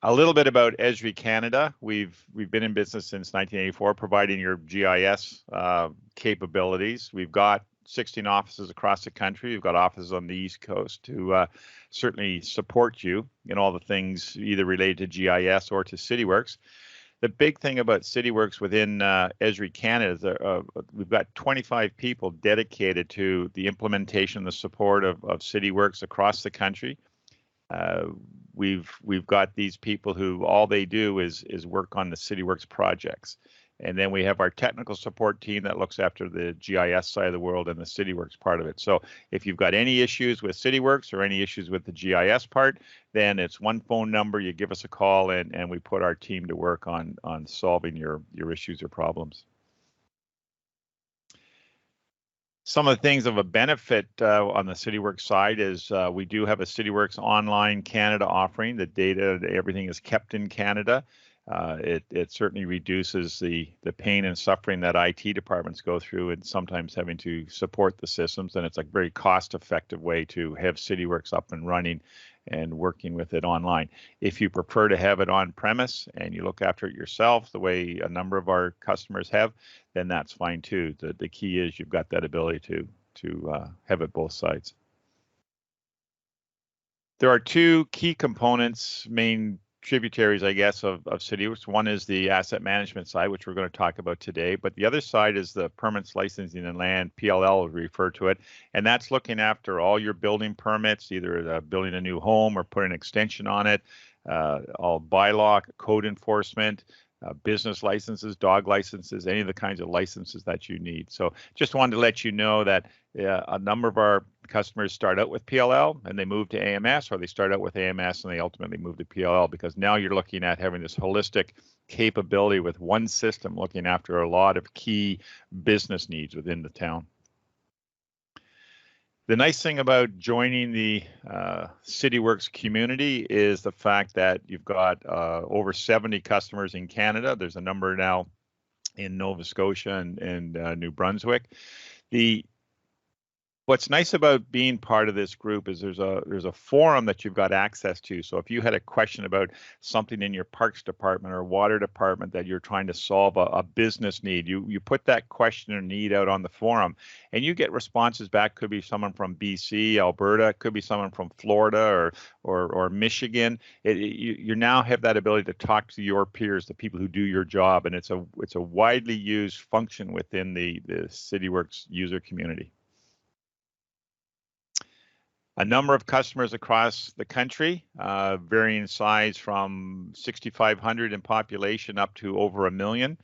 A little bit about Esri Canada. We've been in business since 1984, providing your GIS capabilities. We've got 16 offices across the country. We've got offices on the East Coast to certainly support you in all the things either related to GIS or to Cityworks. The big thing about Cityworks within Esri Canada is we've got 25 people dedicated to the implementation and the support of Cityworks across the country. We've got these people who all they do is work on the Cityworks projects. And then we have our technical support team that looks after the GIS side of the world and the Cityworks part of it. So if you've got any issues with Cityworks or any issues with the GIS part, then it's one phone number, you give us a call, and we put our team to work on solving your issues or problems. Some of the things of a benefit on the Cityworks side is we do have a Cityworks Online Canada offering. The data, everything is kept in Canada. It certainly reduces the pain and suffering that IT departments go through and sometimes having to support the systems. And it's a very cost-effective way to have Cityworks up and running and working with it online. If you prefer to have it on premise and you look after it yourself, the way a number of our customers have, then that's fine too. The key is you've got that ability to have it both sides. There are two key components, main tributaries, I guess, of Cityworks. One is the asset management side, which we're going to talk about today, but the other side is the permits, licensing, and land, PLL, we refer to it, and that's looking after all your building permits, either building a new home or putting an extension on it, all bylaw, code enforcement, business licenses, dog licenses, any of the kinds of licenses that you need. So just wanted to let you know that a number of our customers start out with PLL and they move to AMS, or they start out with AMS and they ultimately move to PLL, because now you're looking at having this holistic capability with one system looking after a lot of key business needs within the town. The nice thing about joining the Cityworks community is the fact that you've got over 70 customers in Canada. There's a number now in Nova Scotia and New Brunswick. What's nice about being part of this group is there's a forum that you've got access to. So if you had a question about something in your parks department or water department that you're trying to solve a business need, you put that question or need out on the forum and you get responses back. Could be someone from BC, Alberta, could be someone from Florida or Michigan. You now have that ability to talk to your peers, the people who do your job, and it's a widely used function within the Cityworks user community. A number of customers across the country, varying size from 6,500 in population up to over 1 million.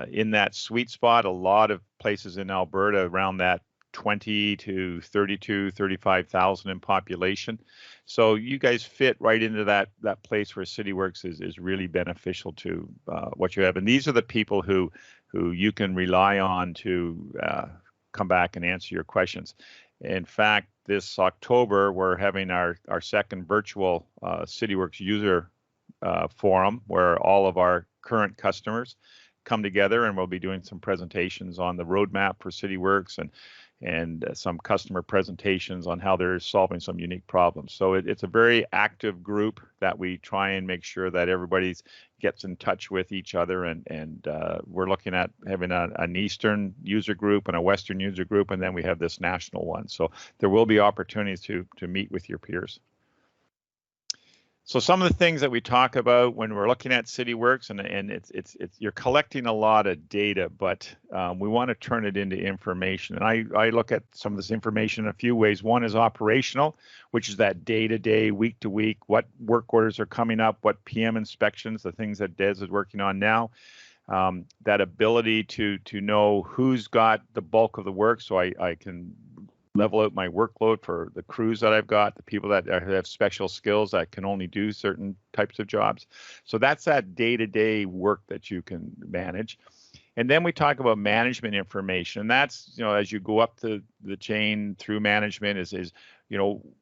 In that sweet spot, a lot of places in Alberta around that 20 to 32, 35,000 in population. So you guys fit right into that place where Cityworks is really beneficial to what you have. And these are the people who you can rely on to come back and answer your questions. In fact, this October, we're having our second virtual Cityworks user forum where all of our current customers come together, and we'll be doing some presentations on the roadmap for Cityworks and some customer presentations on how they're solving some unique problems. So it's a very active group that we try and make sure that everybody gets in touch with each other, and we're looking at having an Eastern user group and a Western user group, and then we have this national one. So there will be opportunities to meet with your peers. So some of the things that we talk about when we're looking at Cityworks, and it's you're collecting a lot of data, but we want to turn it into information. And I look at some of this information in a few ways. One is operational, which is that day-to-day, week-to-week, what work orders are coming up, what PM inspections, the things that Des is working on now. That ability to know who's got the bulk of the work, so I can level out my workload for the crews that I've got, the people that have special skills that can only do certain types of jobs. So that's that day-to-day work that you can manage. And then we talk about management information. And that's, as you go up the chain through management is,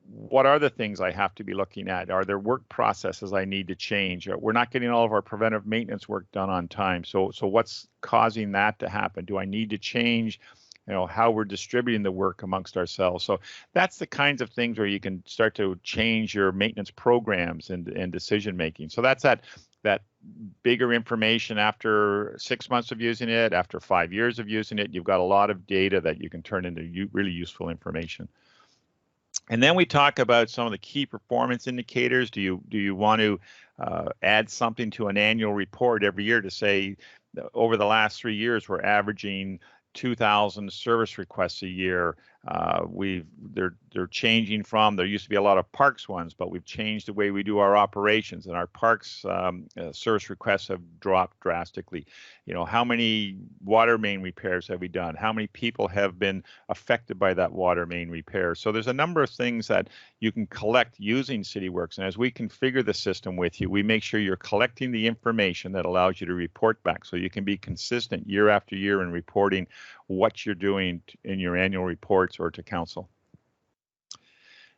what are the things I have to be looking at? Are there work processes I need to change? We're not getting all of our preventive maintenance work done on time. So what's causing that to happen? Do I need to change how we're distributing the work amongst ourselves. So that's the kinds of things where you can start to change your maintenance programs and decision making. So that's that bigger information after 6 months of using it, after 5 years of using it. You've got a lot of data that you can turn into really useful information. And then we talk about some of the key performance indicators. Do you want to add something to an annual report every year to say, over the last 3 years, we're averaging 2,000 service requests a year. They're changing from, there used to be a lot of parks ones, but we've changed the way we do our operations, and our parks service requests have dropped drastically. How many water main repairs have we done? How many people have been affected by that water main repair? So there's a number of things that you can collect using Cityworks, and as we configure the system with you, we make sure you're collecting the information that allows you to report back, so you can be consistent year after year in reporting what you're doing in your annual reports or to council.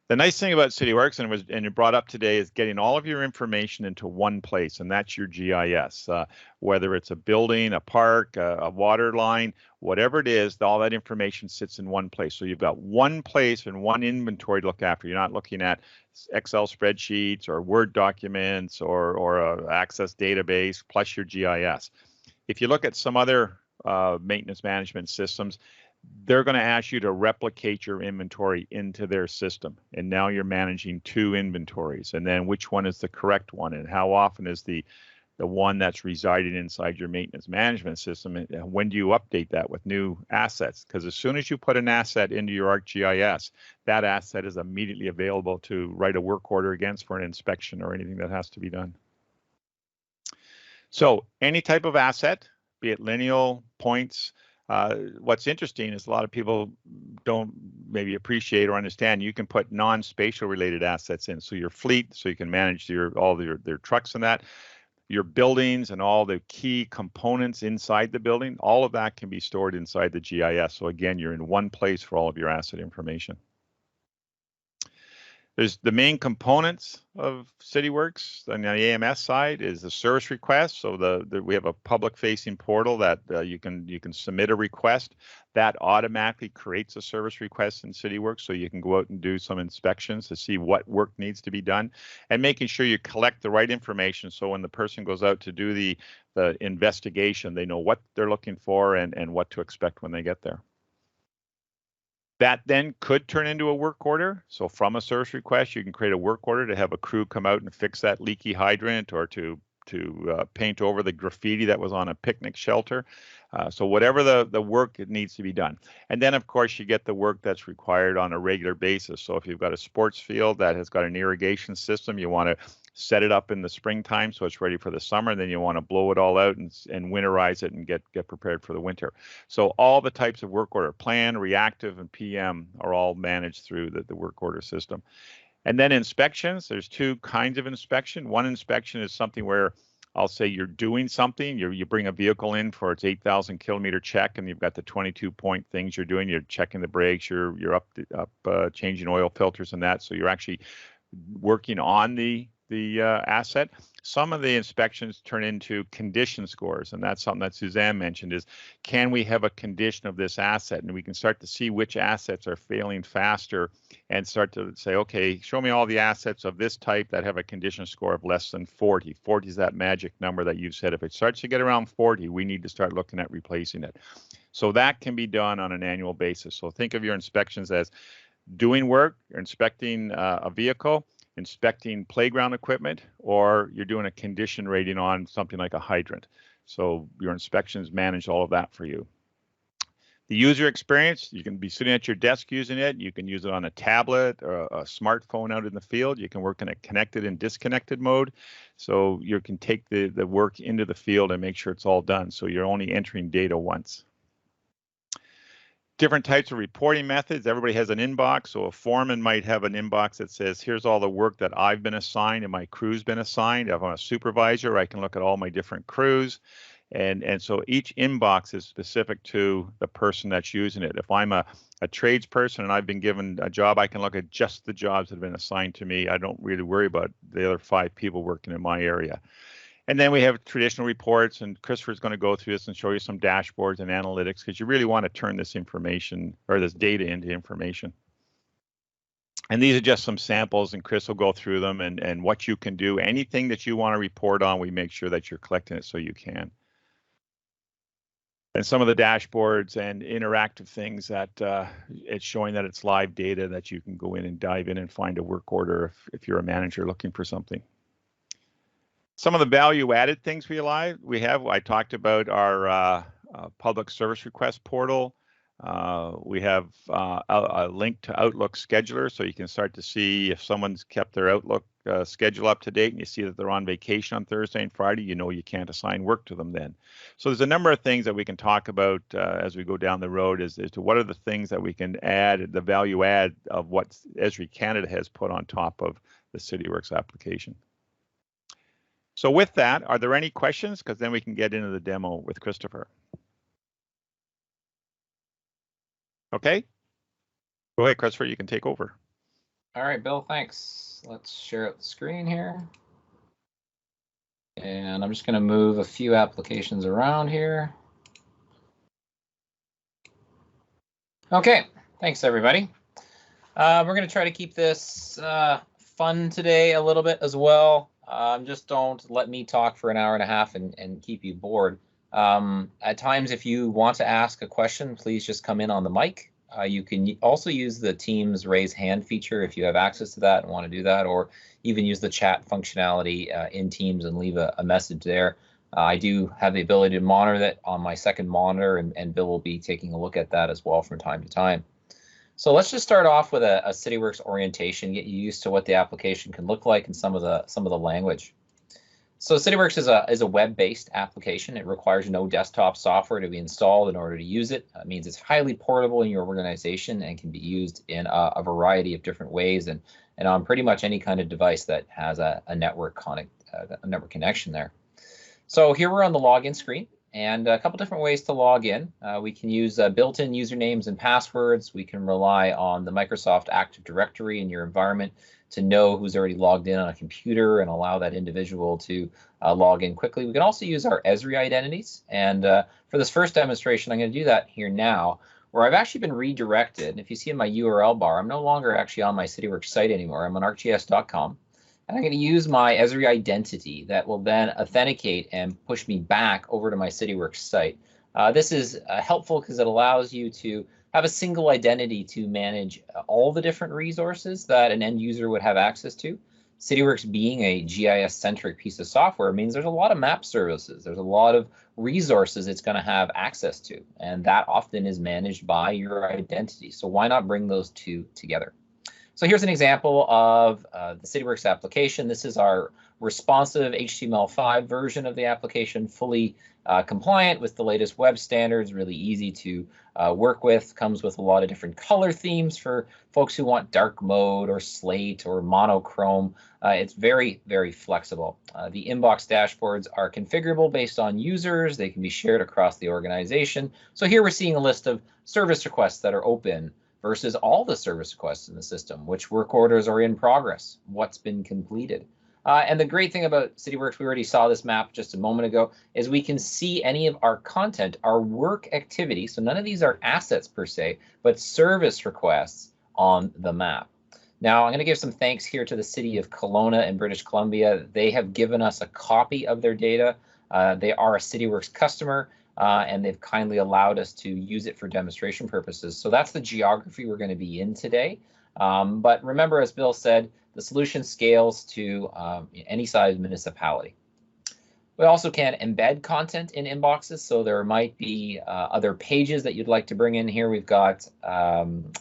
The nice thing about Cityworks, and it brought up today, is getting all of your information into one place, and that's your GIS. Whether it's a building, a park, a water line, whatever it is, all that information sits in one place. So you've got one place and one inventory to look after. You're not looking at Excel spreadsheets or Word documents or a Access database plus your GIS. If you look at some other maintenance management systems, they're going to ask you to replicate your inventory into their system. And now you're managing 2 inventories. And then which one is the correct one? And how often is the one that's residing inside your maintenance management system? And when do you update that with new assets? Because as soon as you put an asset into your ArcGIS, that asset is immediately available to write a work order against for an inspection or anything that has to be done. So any type of asset, be it lineal, points. What's interesting is a lot of people don't maybe appreciate or understand, you can put non-spatial related assets in. So your fleet, so you can manage all their trucks and that, your buildings and all the key components inside the building, all of that can be stored inside the GIS. So again, you're in one place for all of your asset information. There's the main components of Cityworks on the AMS side is the service request. So we have a public-facing portal that you can submit a request. That automatically creates a service request in Cityworks, so you can go out and do some inspections to see what work needs to be done, and making sure you collect the right information so when the person goes out to do the investigation, they know what they're looking for and what to expect when they get there. That then could turn into a work order. So from a service request, you can create a work order to have a crew come out and fix that leaky hydrant, or to paint over the graffiti that was on a picnic shelter. So whatever the work, it needs to be done. And then, of course, you get the work that's required on a regular basis. So if you've got a sports field that has got an irrigation system, you want to set it up in the springtime so it's ready for the summer, and then you want to blow it all out and winterize it and get prepared for the winter. So all the types of work order, plan, reactive, and PM, are all managed through the work order system. And then inspections, there's 2 kinds of inspection. One inspection is something where I'll say you're doing something, you bring a vehicle in for its 8,000 kilometer check, and you've got the 22-point things you're doing. You're checking the brakes, you're up changing oil filters and that. So you're actually working on the asset. Some of the inspections turn into condition scores, and that's something that Suzanne mentioned, is can we have a condition of this asset, and we can start to see which assets are failing faster and start to say, okay, show me all the assets of this type that have a condition score of less than 40. 40 is that magic number that you've said. If it starts to get around 40, we need to start looking at replacing it. So that can be done on an annual basis. So think of your inspections as doing work, you're inspecting a vehicle, inspecting playground equipment, or you're doing a condition rating on something like a hydrant. So your inspections manage all of that for you. The user experience, you can be sitting at your desk using it. You can use it on a tablet or a smartphone out in the field. You can work in a connected and disconnected mode. So you can take the work into the field and make sure it's all done. So you're only entering data once. Different types of reporting methods. Everybody has an inbox. So a foreman might have an inbox that says, here's all the work that I've been assigned and my crew's been assigned. If I'm a supervisor, I can look at all my different crews. And so each inbox is specific to the person that's using it. If I'm a tradesperson and I've been given a job, I can look at just the jobs that have been assigned to me. I don't really worry about the other 5 people working in my area. And then we have traditional reports, and Christopher's going to go through this and show you some dashboards and analytics, because you really want to turn this information or this data into information. And these are just some samples, and Chris will go through them and what you can do. Anything that you want to report on, we make sure that you're collecting it so you can. And some of the dashboards and interactive things that it's showing that it's live data that you can go in and dive in and find a work order if you're a manager looking for something. Some of the value-added things we have, I talked about our public service request portal. We have a link to Outlook Scheduler, so you can start to see if someone's kept their Outlook schedule up to date, and you see that they're on vacation on Thursday and Friday, you know you can't assign work to them then. So there's a number of things that we can talk about as we go down the road as to what are the things that we can add, the value add of what Esri Canada has put on top of the Cityworks application. So with that, are there any questions? Because then we can get into the demo with Christopher. Okay. Go ahead, Christopher, you can take over. All right, Bill, thanks. Let's share out the screen here. And I'm just going to move a few applications around here. Okay, thanks, everybody. We're going to try to keep this fun today a little bit as well. Just don't let me talk for an hour and a half and keep you bored. At times, if you want to ask a question, please just come in on the mic. You can also use the Teams raise hand feature if you have access to that and want to do that, or even use the chat functionality in Teams and leave a message there. I do have the ability to monitor that on my second monitor, and Bill will be taking a look at that as well from time to time. So let's just start off with a Cityworks orientation, get you used to what the application can look like and some of the language. So Cityworks is a web-based application. It requires no desktop software to be installed in order to use it. That means it's highly portable in your organization and can be used in a variety of different ways and on pretty much any kind of device that has a network connection there. So here we're on the login screen, and a couple different ways to log in. We can use built-in usernames and passwords. We can rely on the Microsoft Active Directory in your environment to know who's already logged in on a computer and allow that individual to log in quickly. We can also use our Esri identities. And for this first demonstration, I'm going to do that here now, where I've actually been redirected. And if you see in my URL bar, I'm no longer actually on my Cityworks site anymore. I'm on arcgis.com. And I'm going to use my Esri identity that will then authenticate and push me back over to my Cityworks site. This is helpful because it allows you to have a single identity to manage all the different resources that an end user would have access to. Cityworks being a GIS-centric piece of software means there's a lot of map services. There's a lot of resources it's going to have access to, and that often is managed by your identity. So why not bring those two together? So here's an example of the Cityworks application. This is our responsive HTML5 version of the application, fully compliant with the latest web standards, really easy to work with, comes with a lot of different color themes for folks who want dark mode or slate or monochrome. It's very, very flexible. The inbox dashboards are configurable based on users. They can be shared across the organization. So here we're seeing a list of service requests that are open versus all the service requests in the system, which work orders are in progress, what's been completed. And the great thing about Cityworks, we already saw this map just a moment ago, is we can see any of our content, our work activity. So none of these are assets per se, but service requests on the map. Now, I'm going to give some thanks here to the city of Kelowna in British Columbia. They have given us a copy of their data. They are a Cityworks customer. And they've kindly allowed us to use it for demonstration purposes. So that's the geography we're going to be in today. But remember, as Bill said, the solution scales to any size municipality. We also can embed content in inboxes, so there might be other pages that you'd like to bring in here. We've got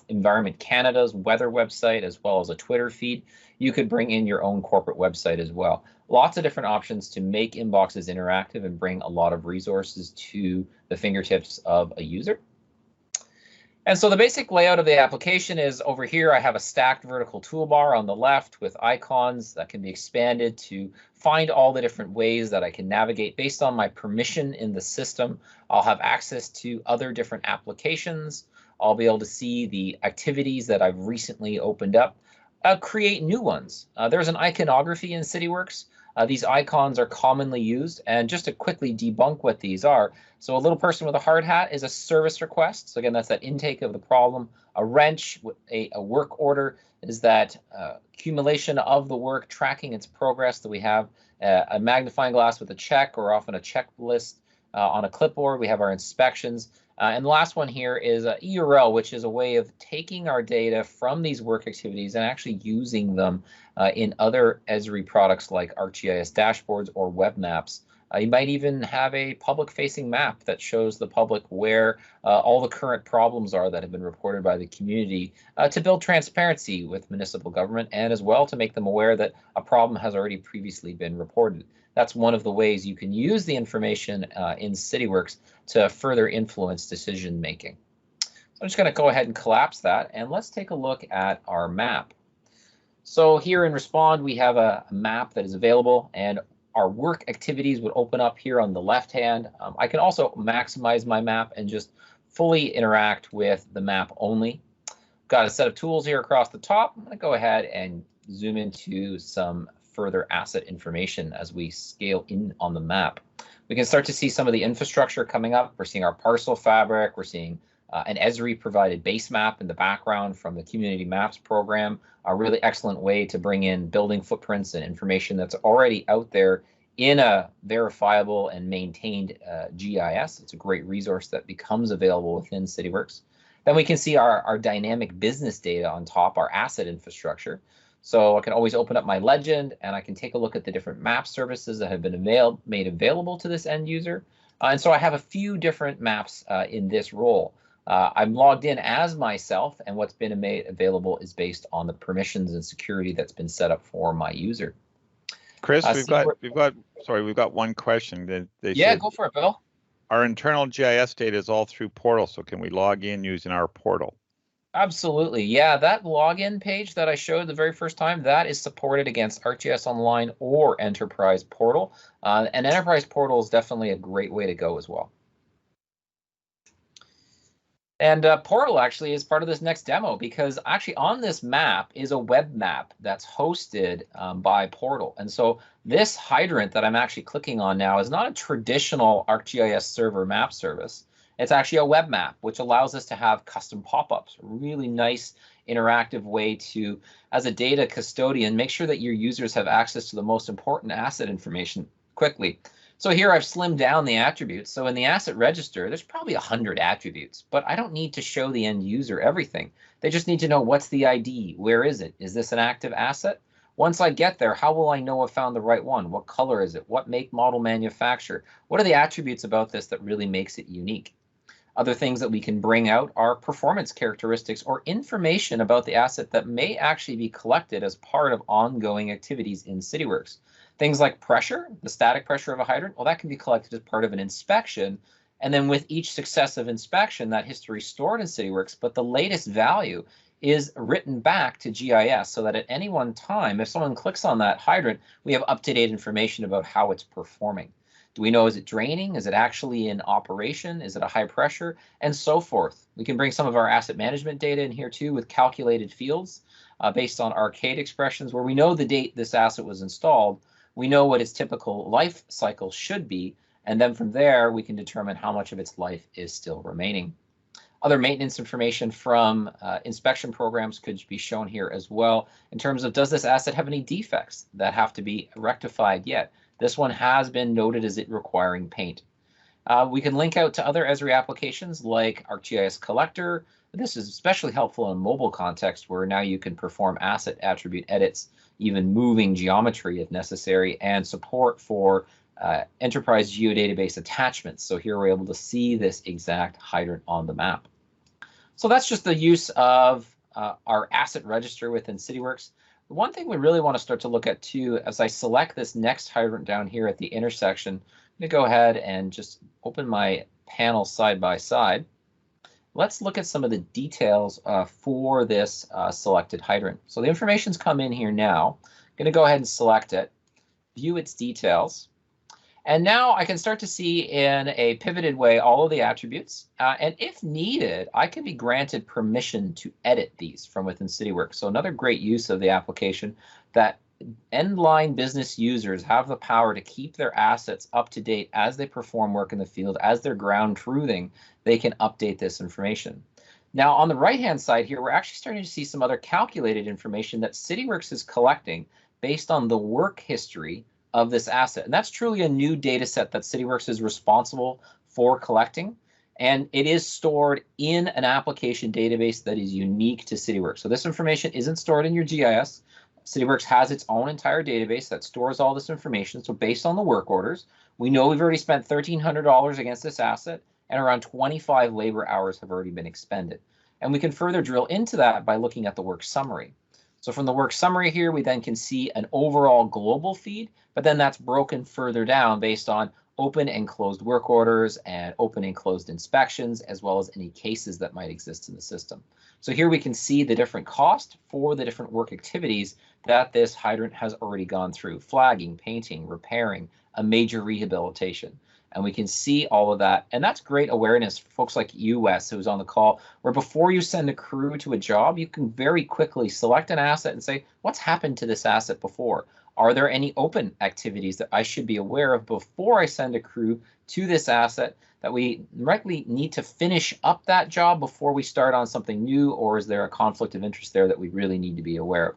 Environment Canada's weather website, as well as a Twitter feed. You could bring in your own corporate website as well. Lots of different options to make inboxes interactive and bring a lot of resources to the fingertips of a user. And so the basic layout of the application is over here. I have a stacked vertical toolbar on the left with icons that can be expanded to find all the different ways that I can navigate based on my permission in the system. I'll have access to other different applications. I'll be able to see the activities that I've recently opened up. Create new ones. There's an iconography in Cityworks. These icons are commonly used, and just to quickly debunk what these are. So a little person with a hard hat is a service request. So again, that's that intake of the problem. A wrench, a work order is that accumulation of the work, tracking its progress that we have. A magnifying glass with a check, or often a checklist on a clipboard. We have our inspections. And the last one here is EURL, which is a way of taking our data from these work activities and actually using them in other Esri products like ArcGIS dashboards or web maps. You might even have a public-facing map that shows the public where all the current problems are that have been reported by the community to build transparency with municipal government, and as well to make them aware that a problem has already previously been reported. That's one of the ways you can use the information in Cityworks to further influence decision making. So I'm just going to go ahead and collapse that, and let's take a look at our map. So here in Respond, we have a map that is available, and our work activities would open up here on the left hand. I can also maximize my map and just fully interact with the map only. Got a set of tools here across the top. I'm going to go ahead and zoom into some further asset information as we scale in on the map. We can start to see some of the infrastructure coming up. We're seeing our parcel fabric. We're seeing an Esri provided base map in the background from the Community Maps program, a really excellent way to bring in building footprints and information that's already out there in a verifiable and maintained GIS. It's a great resource that becomes available within Cityworks. Then we can see our dynamic business data on top, our asset infrastructure. So I can always open up my legend, and I can take a look at the different map services that have been made available to this end user. And so I have a few different maps in this role. I'm logged in as myself, and what's been made available is based on the permissions and security that's been set up for my user. Chris, we've got one question. Yeah, go for it, Bill. Our internal GIS data is all through Portal, so can we log in using our portal? Absolutely. Yeah, that login page that I showed the very first time, that is supported against ArcGIS Online or Enterprise Portal. And Enterprise Portal is definitely a great way to go as well. And Portal actually is part of this next demo, because actually on this map is a web map that's hosted by Portal. And so this hydrant that I'm actually clicking on now is not a traditional ArcGIS server map service. It's actually a web map, which allows us to have custom pop-ups, a really nice interactive way to, as a data custodian, make sure that your users have access to the most important asset information quickly. So here I've slimmed down the attributes. So in the asset register, there's probably 100 attributes, but I don't need to show the end user everything. They just need to know, what's the ID? Where is it? Is this an active asset? Once I get there, how will I know I've found the right one? What color is it? What make, model, manufacturer? What are the attributes about this that really makes it unique? Other things that we can bring out are performance characteristics or information about the asset that may actually be collected as part of ongoing activities in Cityworks. Things like pressure, the static pressure of a hydrant, well, that can be collected as part of an inspection. And then with each successive inspection, that history is stored in Cityworks, but the latest value is written back to GIS so that at any one time, if someone clicks on that hydrant, we have up-to-date information about how it's performing. Do we know, is it draining? Is it actually in operation? Is it a high pressure? And so forth. We can bring some of our asset management data in here too with calculated fields based on arcade expressions where we know the date this asset was installed. We know what its typical life cycle should be. And then from there, we can determine how much of its life is still remaining. Other maintenance information from inspection programs could be shown here as well in terms of, does this asset have any defects that have to be rectified yet? This one has been noted as it requiring paint. We can link out to other Esri applications like ArcGIS Collector. This is especially helpful in mobile context where now you can perform asset attribute edits, even moving geometry if necessary, and support for enterprise geodatabase attachments. So here we're able to see this exact hydrant on the map. So that's just the use of our asset register within Cityworks. The one thing we really want to start to look at too, as I select this next hydrant down here at the intersection, I'm going to go ahead and just open my panel side by side. Let's look at some of the details for this selected hydrant. So the information's come in here now. I'm going to go ahead and select it, view its details. And now I can start to see in a pivoted way all of the attributes. And if needed, I can be granted permission to edit these from within Cityworks. So another great use of the application that end-line business users have the power to keep their assets up to date as they perform work in the field, as they're ground truthing, they can update this information. Now, on the right-hand side here, we're actually starting to see some other calculated information that Cityworks is collecting based on the work history of this asset. And that's truly a new data set that Cityworks is responsible for collecting. And it is stored in an application database that is unique to Cityworks. So this information isn't stored in your GIS. Cityworks has its own entire database that stores all this information. So based on the work orders, we know we've already spent $1,300 against this asset, and around 25 labor hours have already been expended. And we can further drill into that by looking at the work summary. So from the work summary here, we then can see an overall global feed, but then that's broken further down based on open and closed work orders and open and closed inspections, as well as any cases that might exist in the system. So here we can see the different cost for the different work activities that this hydrant has already gone through: flagging, painting, repairing, a major rehabilitation. And we can see all of that. And that's great awareness for folks like you, Wes, who's on the call, where before you send a crew to a job, you can very quickly select an asset and say, what's happened to this asset before? Are there any open activities that I should be aware of before I send a crew to this asset, that we likely need to finish up that job before we start on something new? Or is there a conflict of interest there that we really need to be aware of?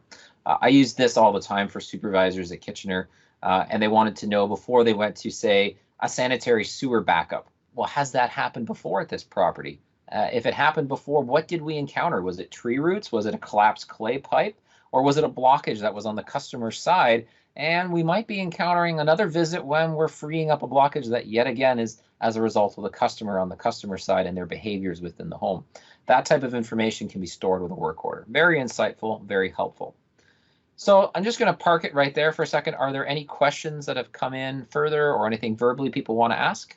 I use this all the time for supervisors at Kitchener, and they wanted to know before they went to, say, a sanitary sewer backup. Well, has that happened before at this property? If it happened before, what did we encounter? Was it tree roots? Was it a collapsed clay pipe? Or was it a blockage that was on the customer side? And we might be encountering another visit when we're freeing up a blockage that yet again is as a result of the customer on the customer side and their behaviors within the home. That type of information can be stored with a work order. Very insightful, very helpful. So I'm just going to park it right there for a second. Are there any questions that have come in further, or anything verbally people want to ask?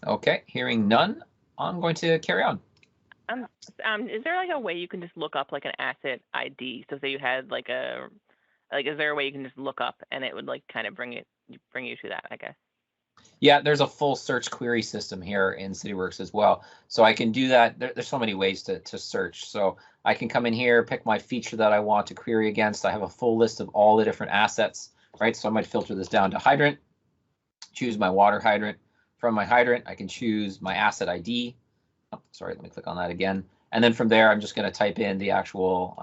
Okay, hearing none, I'm going to carry on. Is there like a way you can just look up like an asset ID? So say you had like is there a way you can just look up and it would like kind of bring you to that, I guess? Yeah, there's a full search query system here in Cityworks as well. So I can do that. There's so many ways to search. So I can come in here, pick my feature that I want to query against. I have a full list of all the different assets, right? So I might filter this down to hydrant, choose my water hydrant. From my hydrant, I can choose my asset ID. Oh, sorry, let me click on that again. And then from there, I'm just going to type in the actual,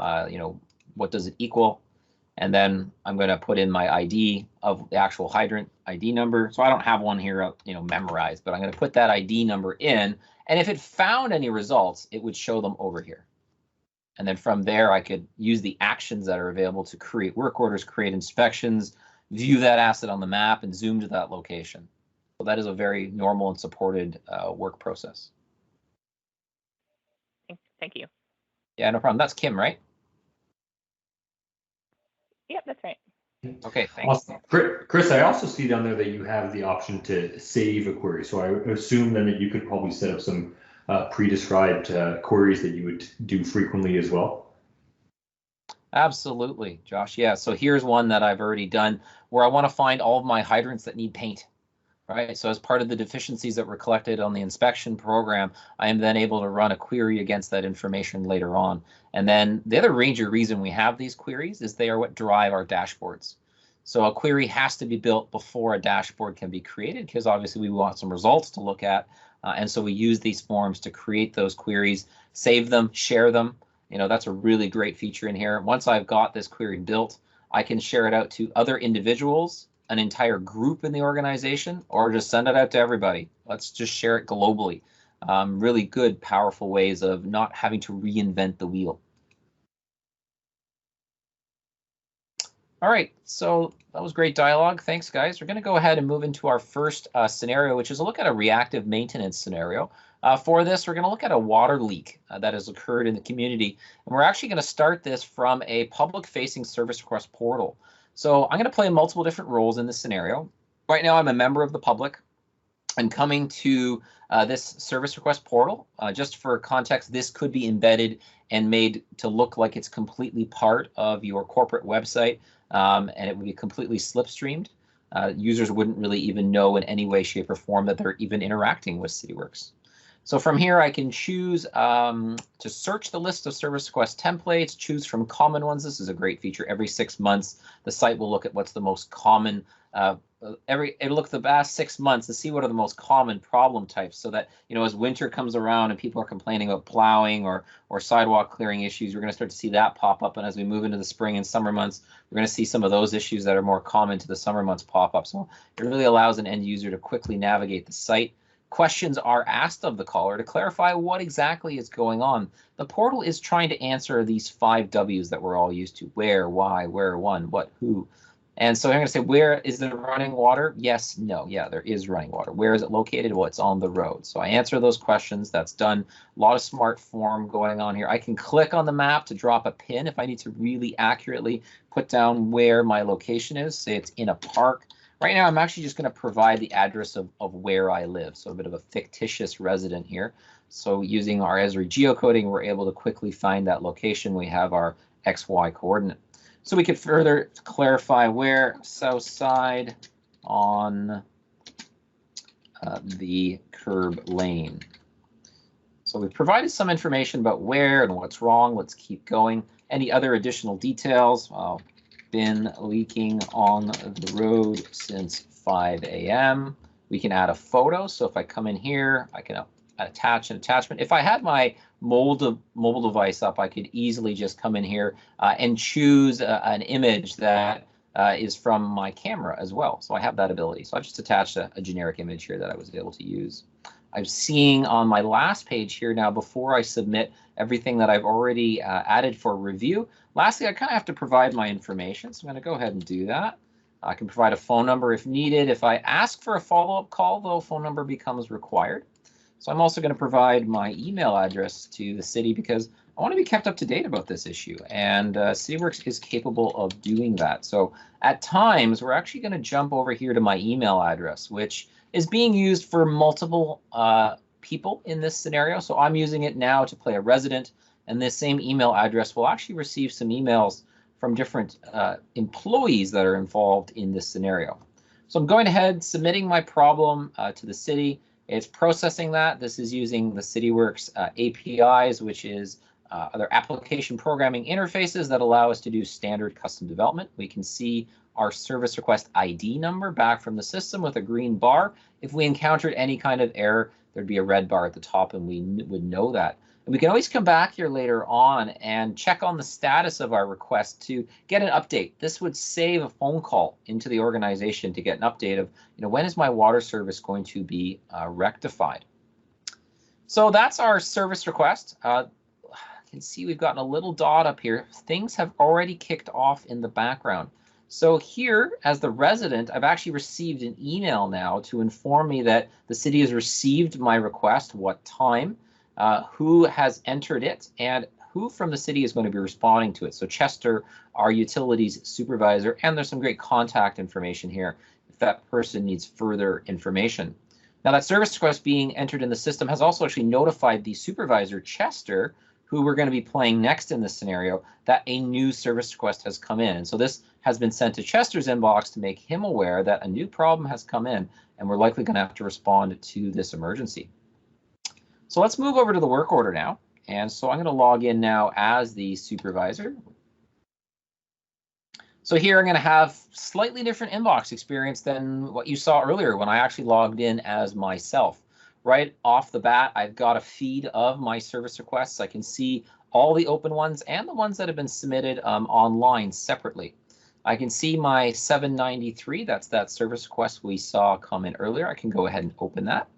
what does it equal? And then I'm going to put in my ID of the actual hydrant ID number. So I don't have one here, memorized, but I'm going to put that ID number in. And if it found any results, it would show them over here. And then from there, I could use the actions that are available to create work orders, create inspections, view that asset on the map, and zoom to that location. So that is a very normal and supported work process. Thank you. Yeah, no problem. That's Kim, right? Yep, that's right. Okay, thanks. Awesome. Chris, I also see down there that you have the option to save a query. So I assume then that you could probably set up some pre-described queries that you would do frequently as well. Absolutely, Josh. Yeah, so here's one that I've already done where I want to find all of my hydrants that need paint. Right, so as part of the deficiencies that were collected on the inspection program, I am then able to run a query against that information later on. And then the other major reason we have these queries is they are what drive our dashboards. So a query has to be built before a dashboard can be created, because obviously we want some results to look at. And so we use these forms to create those queries, save them, share them. That's a really great feature in here. Once I've got this query built, I can share it out to other individuals, an entire group in the organization, or just send it out to everybody. Let's just share it globally. Really good, powerful ways of not having to reinvent the wheel. All right, so that was great dialogue. Thanks, guys. We're going to go ahead and move into our first scenario, which is a look at a reactive maintenance scenario. For this, we're going to look at a water leak that has occurred in the community. And we're actually going to start this from a public-facing service request portal. So I'm going to play multiple different roles in this scenario. Right now, I'm a member of the public. I'm coming to this service request portal. Just for context, this could be embedded and made to look like it's completely part of your corporate website, and it would be completely slipstreamed. Users wouldn't really even know in any way, shape, or form that they're even interacting with Cityworks. So from here, I can choose to search the list of service request templates, choose from common ones. This is a great feature. Every 6 months, the site will look at what's the most common. It'll look at the past 6 months to see what are the most common problem types, so that, you know, as winter comes around and people are complaining about plowing or sidewalk clearing issues, we're going to start to see that pop up. And as we move into the spring and summer months, we're going to see some of those issues that are more common to the summer months pop up. So it really allows an end user to quickly navigate the site. Questions are asked of the caller to clarify what exactly is going on. The portal is trying to answer these 5 W's that we're all used to: where, why, where, when, what, who. And so I'm going to say, where is there running water? Yes, no, yeah, there is running water. Where is it located? Well, it's on the road. So I answer those questions. That's done. A lot of smart form going on here. I can click on the map to drop a pin if I need to really accurately put down where my location is. Say it's in a park. Right now, I'm actually just going to provide the address of where I live, so a bit of a fictitious resident here. So using our Esri geocoding, we're able to quickly find that location. We have our XY coordinate. So we could further clarify where: south side on the curb lane. So we've provided some information about where and what's wrong. Let's keep going. Any other additional details? Been leaking on the road since 5 a.m. We can add a photo. So if I come in here, I can attach an attachment. If I had my mobile device up, I could easily just come in here and choose an image that is from my camera as well. So I have that ability. So I just attached a generic image here that I was able to use. I'm seeing on my last page here now, before I submit everything that I've already added for review. Lastly, I kind of have to provide my information, so I'm going to go ahead and do that. I can provide a phone number if needed. If I ask for a follow-up call, though, phone number becomes required. So I'm also going to provide my email address to the city because I want to be kept up to date about this issue, and Cityworks is capable of doing that. So at times, we're actually going to jump over here to my email address, which is being used for multiple people in this scenario. So I'm using it now to play a resident, and this same email address will actually receive some emails from different employees that are involved in this scenario. So I'm going ahead, submitting my problem to the city. It's processing that. This is using the Cityworks APIs, which is other application programming interfaces that allow us to do standard custom development. We can see our service request ID number back from the system with a green bar. If we encountered any kind of error, there'd be a red bar at the top, and we would know that. And we can always come back here later on and check on the status of our request to get an update. This would save a phone call into the organization to get an update of, you know, when is my water service going to be rectified. So that's our service request. You can see we've gotten a little dot up here. Things have already kicked off in the background. So here, as the resident, I've actually received an email now to inform me that the city has received my request, what time, who has entered it, and who from the city is going to be responding to it. So Chester, our utilities supervisor, and there's some great contact information here if that person needs further information. Now that service request being entered in the system has also actually notified the supervisor, Chester, who we're going to be playing next in this scenario, that a new service request has come in. And so this has been sent to Chester's inbox to make him aware that a new problem has come in, and we're likely going to have to respond to this emergency. So let's move over to the work order now. And so I'm going to log in now as the supervisor. So here I'm going to have slightly different inbox experience than what you saw earlier when I actually logged in as myself. Right off the bat, I've got a feed of my service requests. I can see all the open ones and the ones that have been submitted online separately. I can see my 793, that's that service request we saw come in earlier. I can go ahead and open that.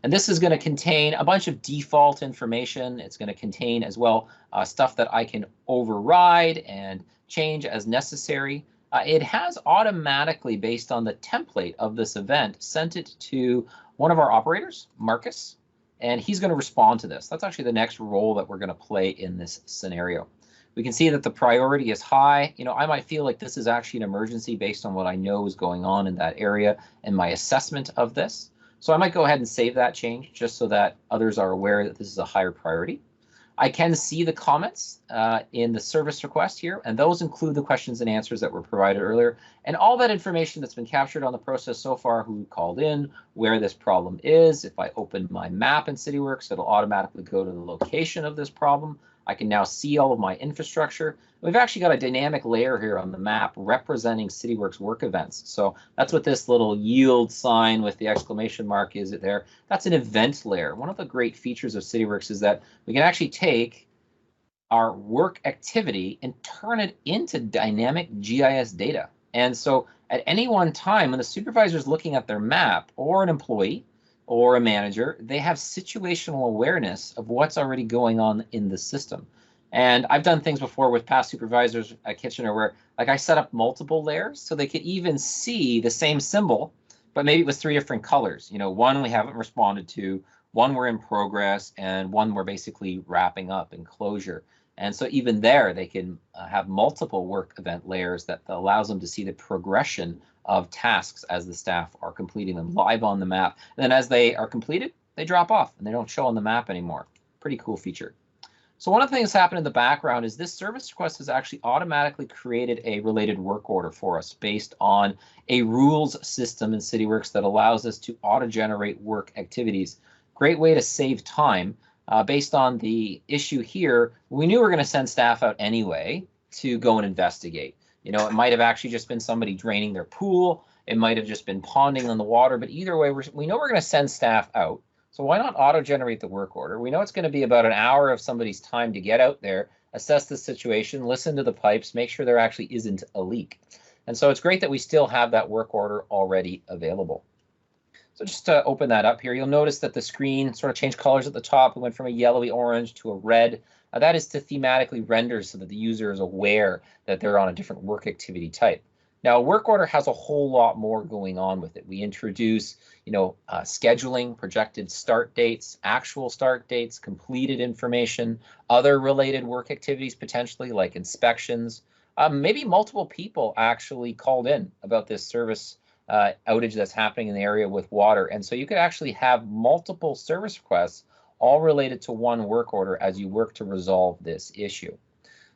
And this is going to contain a bunch of default information. It's going to contain as well stuff that I can override and change as necessary. It has automatically, based on the template of this event, sent it to one of our operators, Marcus, and he's going to respond to this. That's actually the next role that we're going to play in this scenario. We can see that the priority is high. You know, I might feel like this is actually an emergency based on what I know is going on in that area and my assessment of this. So I might go ahead and save that change just so that others are aware that this is a higher priority. I can see the comments in the service request here, and those include the questions and answers that were provided earlier, and all that information that's been captured on the process so far, who called in, where this problem is. If I open my map in Cityworks, it'll automatically go to the location of this problem. I can now see all of my infrastructure. We've actually got a dynamic layer here on the map representing Cityworks work events. So that's what this little yield sign with the exclamation mark is there. That's an event layer. One of the great features of Cityworks is that we can actually take our work activity and turn it into dynamic GIS data. And so at any one time, when the supervisor is looking at their map, or an employee or a manager, they have situational awareness of what's already going on in the system. And I've done things before with past supervisors at Kitchener where, like, I set up multiple layers so they could even see the same symbol, but maybe it was 3 different colors. You know, one we haven't responded to, one we're in progress, and one we're basically wrapping up in closure. And so even there, they can have multiple work event layers that allows them to see the progression of tasks as the staff are completing them live on the map. And then as they are completed, they drop off and they don't show on the map anymore. Pretty cool feature. So one of the things that's happened in the background is this service request has actually automatically created a related work order for us based on a rules system in Cityworks that allows us to auto-generate work activities. Great way to save time. Based on the issue here, we knew we were going to send staff out anyway to go and investigate. You know, it might have actually just been somebody draining their pool. It might have just been ponding on the water. But either way, we know we're going to send staff out. So why not auto-generate the work order? We know it's going to be about an hour of somebody's time to get out there, assess the situation, listen to the pipes, make sure there actually isn't a leak. And so it's great that we still have that work order already available. So just to open that up here, you'll notice that the screen sort of changed colors at the top. It went from a yellowy orange to a red. That is to thematically render so that the user is aware that they're on a different work activity type. Now, a work order has a whole lot more going on with it. We introduce, scheduling, projected start dates, actual start dates, completed information, other related work activities potentially like inspections. Maybe multiple people actually called in about this service outage that's happening in the area with water. And so you could actually have multiple service requests all related to one work order as you work to resolve this issue.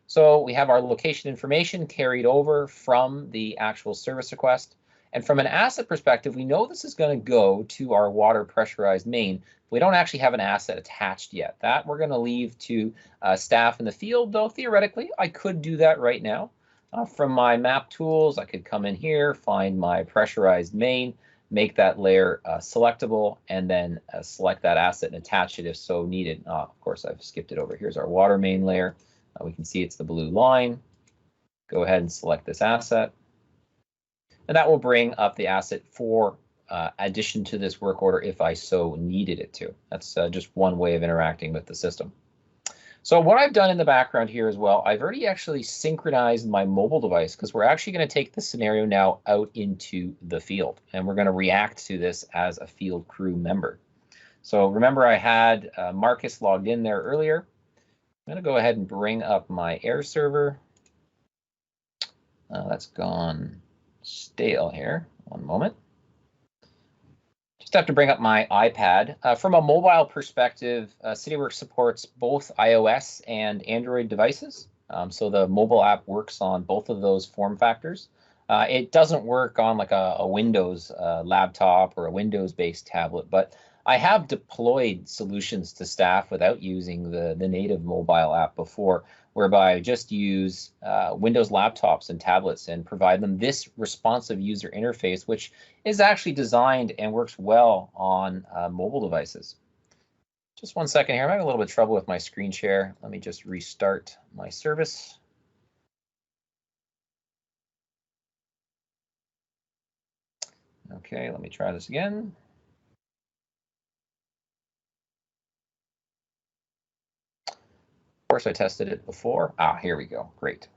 So we have our location information carried over from the actual service request. And from an asset perspective, we know this is going to go to our water pressurized main. We don't actually have an asset attached yet. That we're going to leave to staff in the field, though theoretically I could do that right now. From my map tools, I could come in here, find my pressurized main, make that layer selectable, and then select that asset and attach it if so needed. Of course, I've skipped it over. Here's our water main layer. We can see it's the blue line. Go ahead and select this asset. And that will bring up the asset for addition to this work order if I so needed it to. That's just one way of interacting with the system. So what I've done in the background here as well, I've already actually synchronized my mobile device because we're actually going to take the scenario now out into the field and we're going to react to this as a field crew member. So remember I had Marcus logged in there earlier. I'm going to go ahead and bring up my air server. That's gone stale here. One moment. Just have to bring up my iPad. From a mobile perspective, Cityworks supports both iOS and Android devices. So the mobile app works on both of those form factors. It doesn't work on like a Windows laptop or a Windows-based tablet, but I have deployed solutions to staff without using the native mobile app before, whereby I just use Windows laptops and tablets and provide them this responsive user interface, which is actually designed and works well on mobile devices. Just one second here. I'm having a little bit of trouble with my screen share. Let me just restart my service. Okay, let me try this again. Of course, I tested it before. Here we go. Great.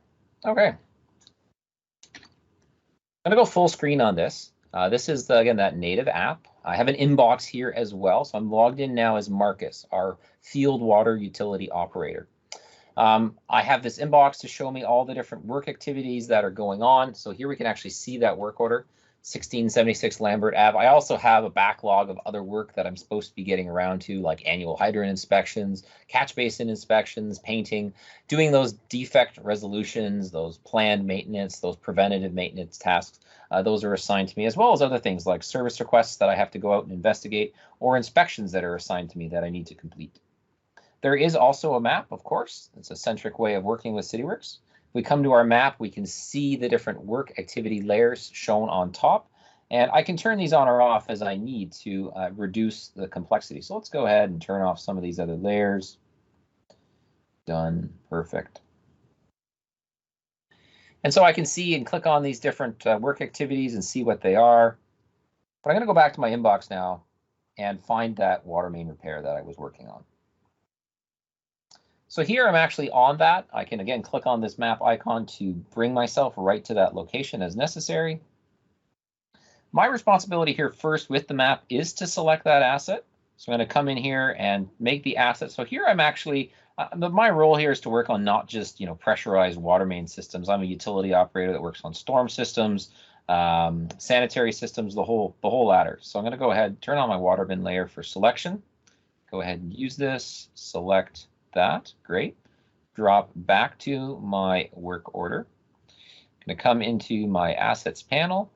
Okay. I'm going to go full screen on this. This is, again, that native app. I have an inbox here as well. So I'm logged in now as Marcus, our field water utility operator. I have this inbox to show me all the different work activities that are going on. So here we can actually see that work order. 1676 Lambert Ave. I also have a backlog of other work that I'm supposed to be getting around to, like annual hydrant inspections, catch basin inspections, painting, doing those defect resolutions, those planned maintenance, those preventative maintenance tasks. Those are assigned to me, as well as other things like service requests that I have to go out and investigate, or inspections that are assigned to me that I need to complete. There is also a map, of course. It's a centric way of working with Cityworks. If we come to our map, we can see the different work activity layers shown on top. And I can turn these on or off as I need to reduce the complexity. So let's go ahead and turn off some of these other layers. Done. Perfect. And so I can see and click on these different work activities and see what they are. But I'm going to go back to my inbox now and find that water main repair that I was working on. So here I'm actually on that. I can again click on this map icon to bring myself right to that location as necessary. My responsibility here first with the map is to select that asset. So I'm going to come in here and make the asset. So here I'm actually, my role here is to work on not just pressurized water main systems. I'm a utility operator that works on storm systems, sanitary systems, the whole ladder. So I'm going to go ahead, turn on my water bin layer for selection. Go ahead and use this, select that, great. Drop back to my work order. I'm going to come into my assets panel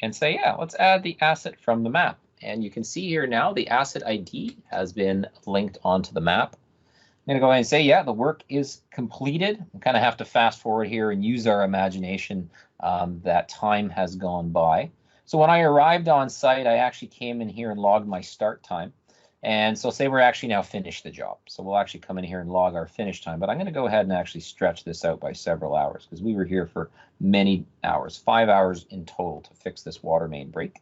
and say, yeah, let's add the asset from the map. And you can see here now the asset ID has been linked onto the map. I'm going to go ahead and say, yeah, the work is completed. We kind of have to fast forward here and use our imagination that time has gone by. So when I arrived on site, I actually came in here and logged my start time. And so say we're actually now finished the job. So we'll actually come in here and log our finish time. But I'm going to go ahead and actually stretch this out by several hours because we were here for many hours, 5 hours in total to fix this water main break.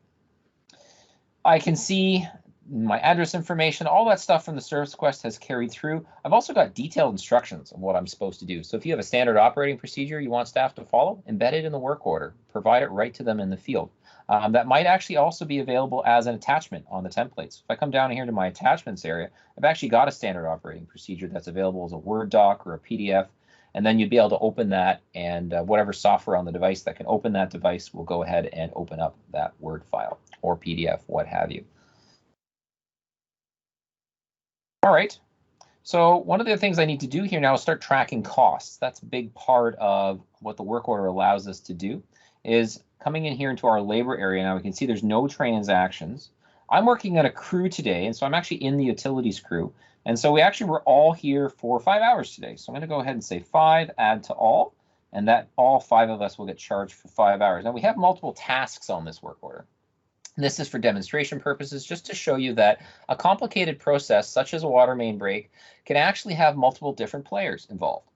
I can see my address information, all that stuff from the service request has carried through. I've also got detailed instructions of what I'm supposed to do. So if you have a standard operating procedure you want staff to follow, embed it in the work order, provide it right to them in the field. That might actually also be available as an attachment on the templates. If I come down here to my attachments area, I've actually got a standard operating procedure that's available as a Word doc or a PDF, and then you'd be able to open that, and whatever software on the device that can open that device will go ahead and open up that Word file or PDF, what have you. All right, so one of the things I need to do here now is start tracking costs. That's a big part of what the work order allows us to do, is coming in here into our labor area. Now we can see there's no transactions. I'm working on a crew today, and so I'm actually in the utilities crew. And so we actually were all here for 5 hours today. So I'm going to go ahead and say 5, add to all, and that all 5 of us will get charged for 5 hours. Now we have multiple tasks on this work order. This is for demonstration purposes, just to show you that a complicated process such as a water main break can actually have multiple different players involved.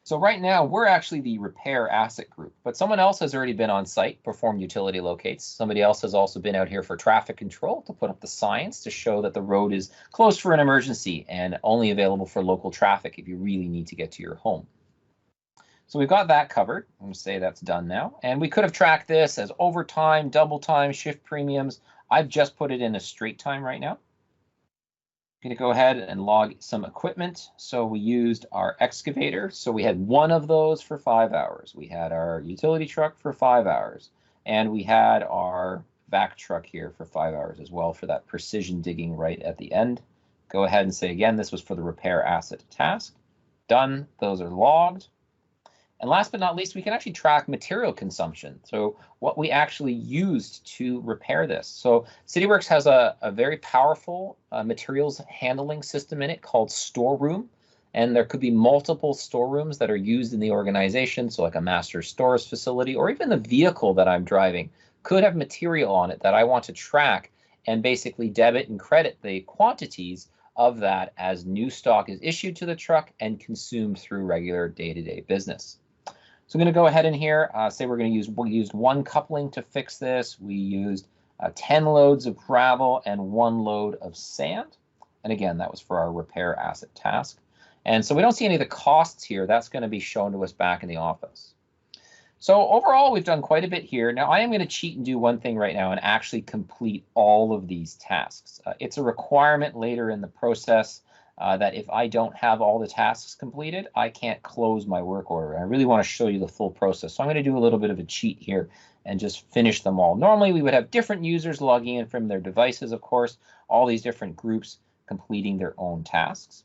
So right now we're actually the repair asset group, but someone else has already been on site, performed utility locates. Somebody else has also been out here for traffic control to put up the signs to show that the road is closed for an emergency and only available for local traffic if you really need to get to your home. So we've got that covered. I'm going to say that's done now. And we could have tracked this as overtime, double time, shift premiums. I've just put it in a straight time right now. I'm going to go ahead and log some equipment. So we used our excavator. So we had one of those for 5 hours. We had our utility truck for 5 hours. And we had our vac truck here for 5 hours as well for that precision digging right at the end. Go ahead and say again, this was for the repair asset task. Done. Those are logged. And last but not least, we can actually track material consumption. So what we actually used to repair this. So Cityworks has a very powerful materials handling system in it called storeroom. And there could be multiple storerooms that are used in the organization. So like a master stores facility, or even the vehicle that I'm driving could have material on it that I want to track and basically debit and credit the quantities of that as new stock is issued to the truck and consumed through regular day-to-day business. So I'm going to go ahead in here, say we used one coupling to fix this. We used 10 loads of gravel and 1 load of sand. And again, that was for our repair asset task. And so we don't see any of the costs here. That's going to be shown to us back in the office. So overall, we've done quite a bit here. Now I am going to cheat and do one thing right now and actually complete all of these tasks. It's a requirement later in the process that if I don't have all the tasks completed, I can't close my work order. I really want to show you the full process. So I'm going to do a little bit of a cheat here and just finish them all. Normally, we would have different users logging in from their devices, of course, all these different groups completing their own tasks.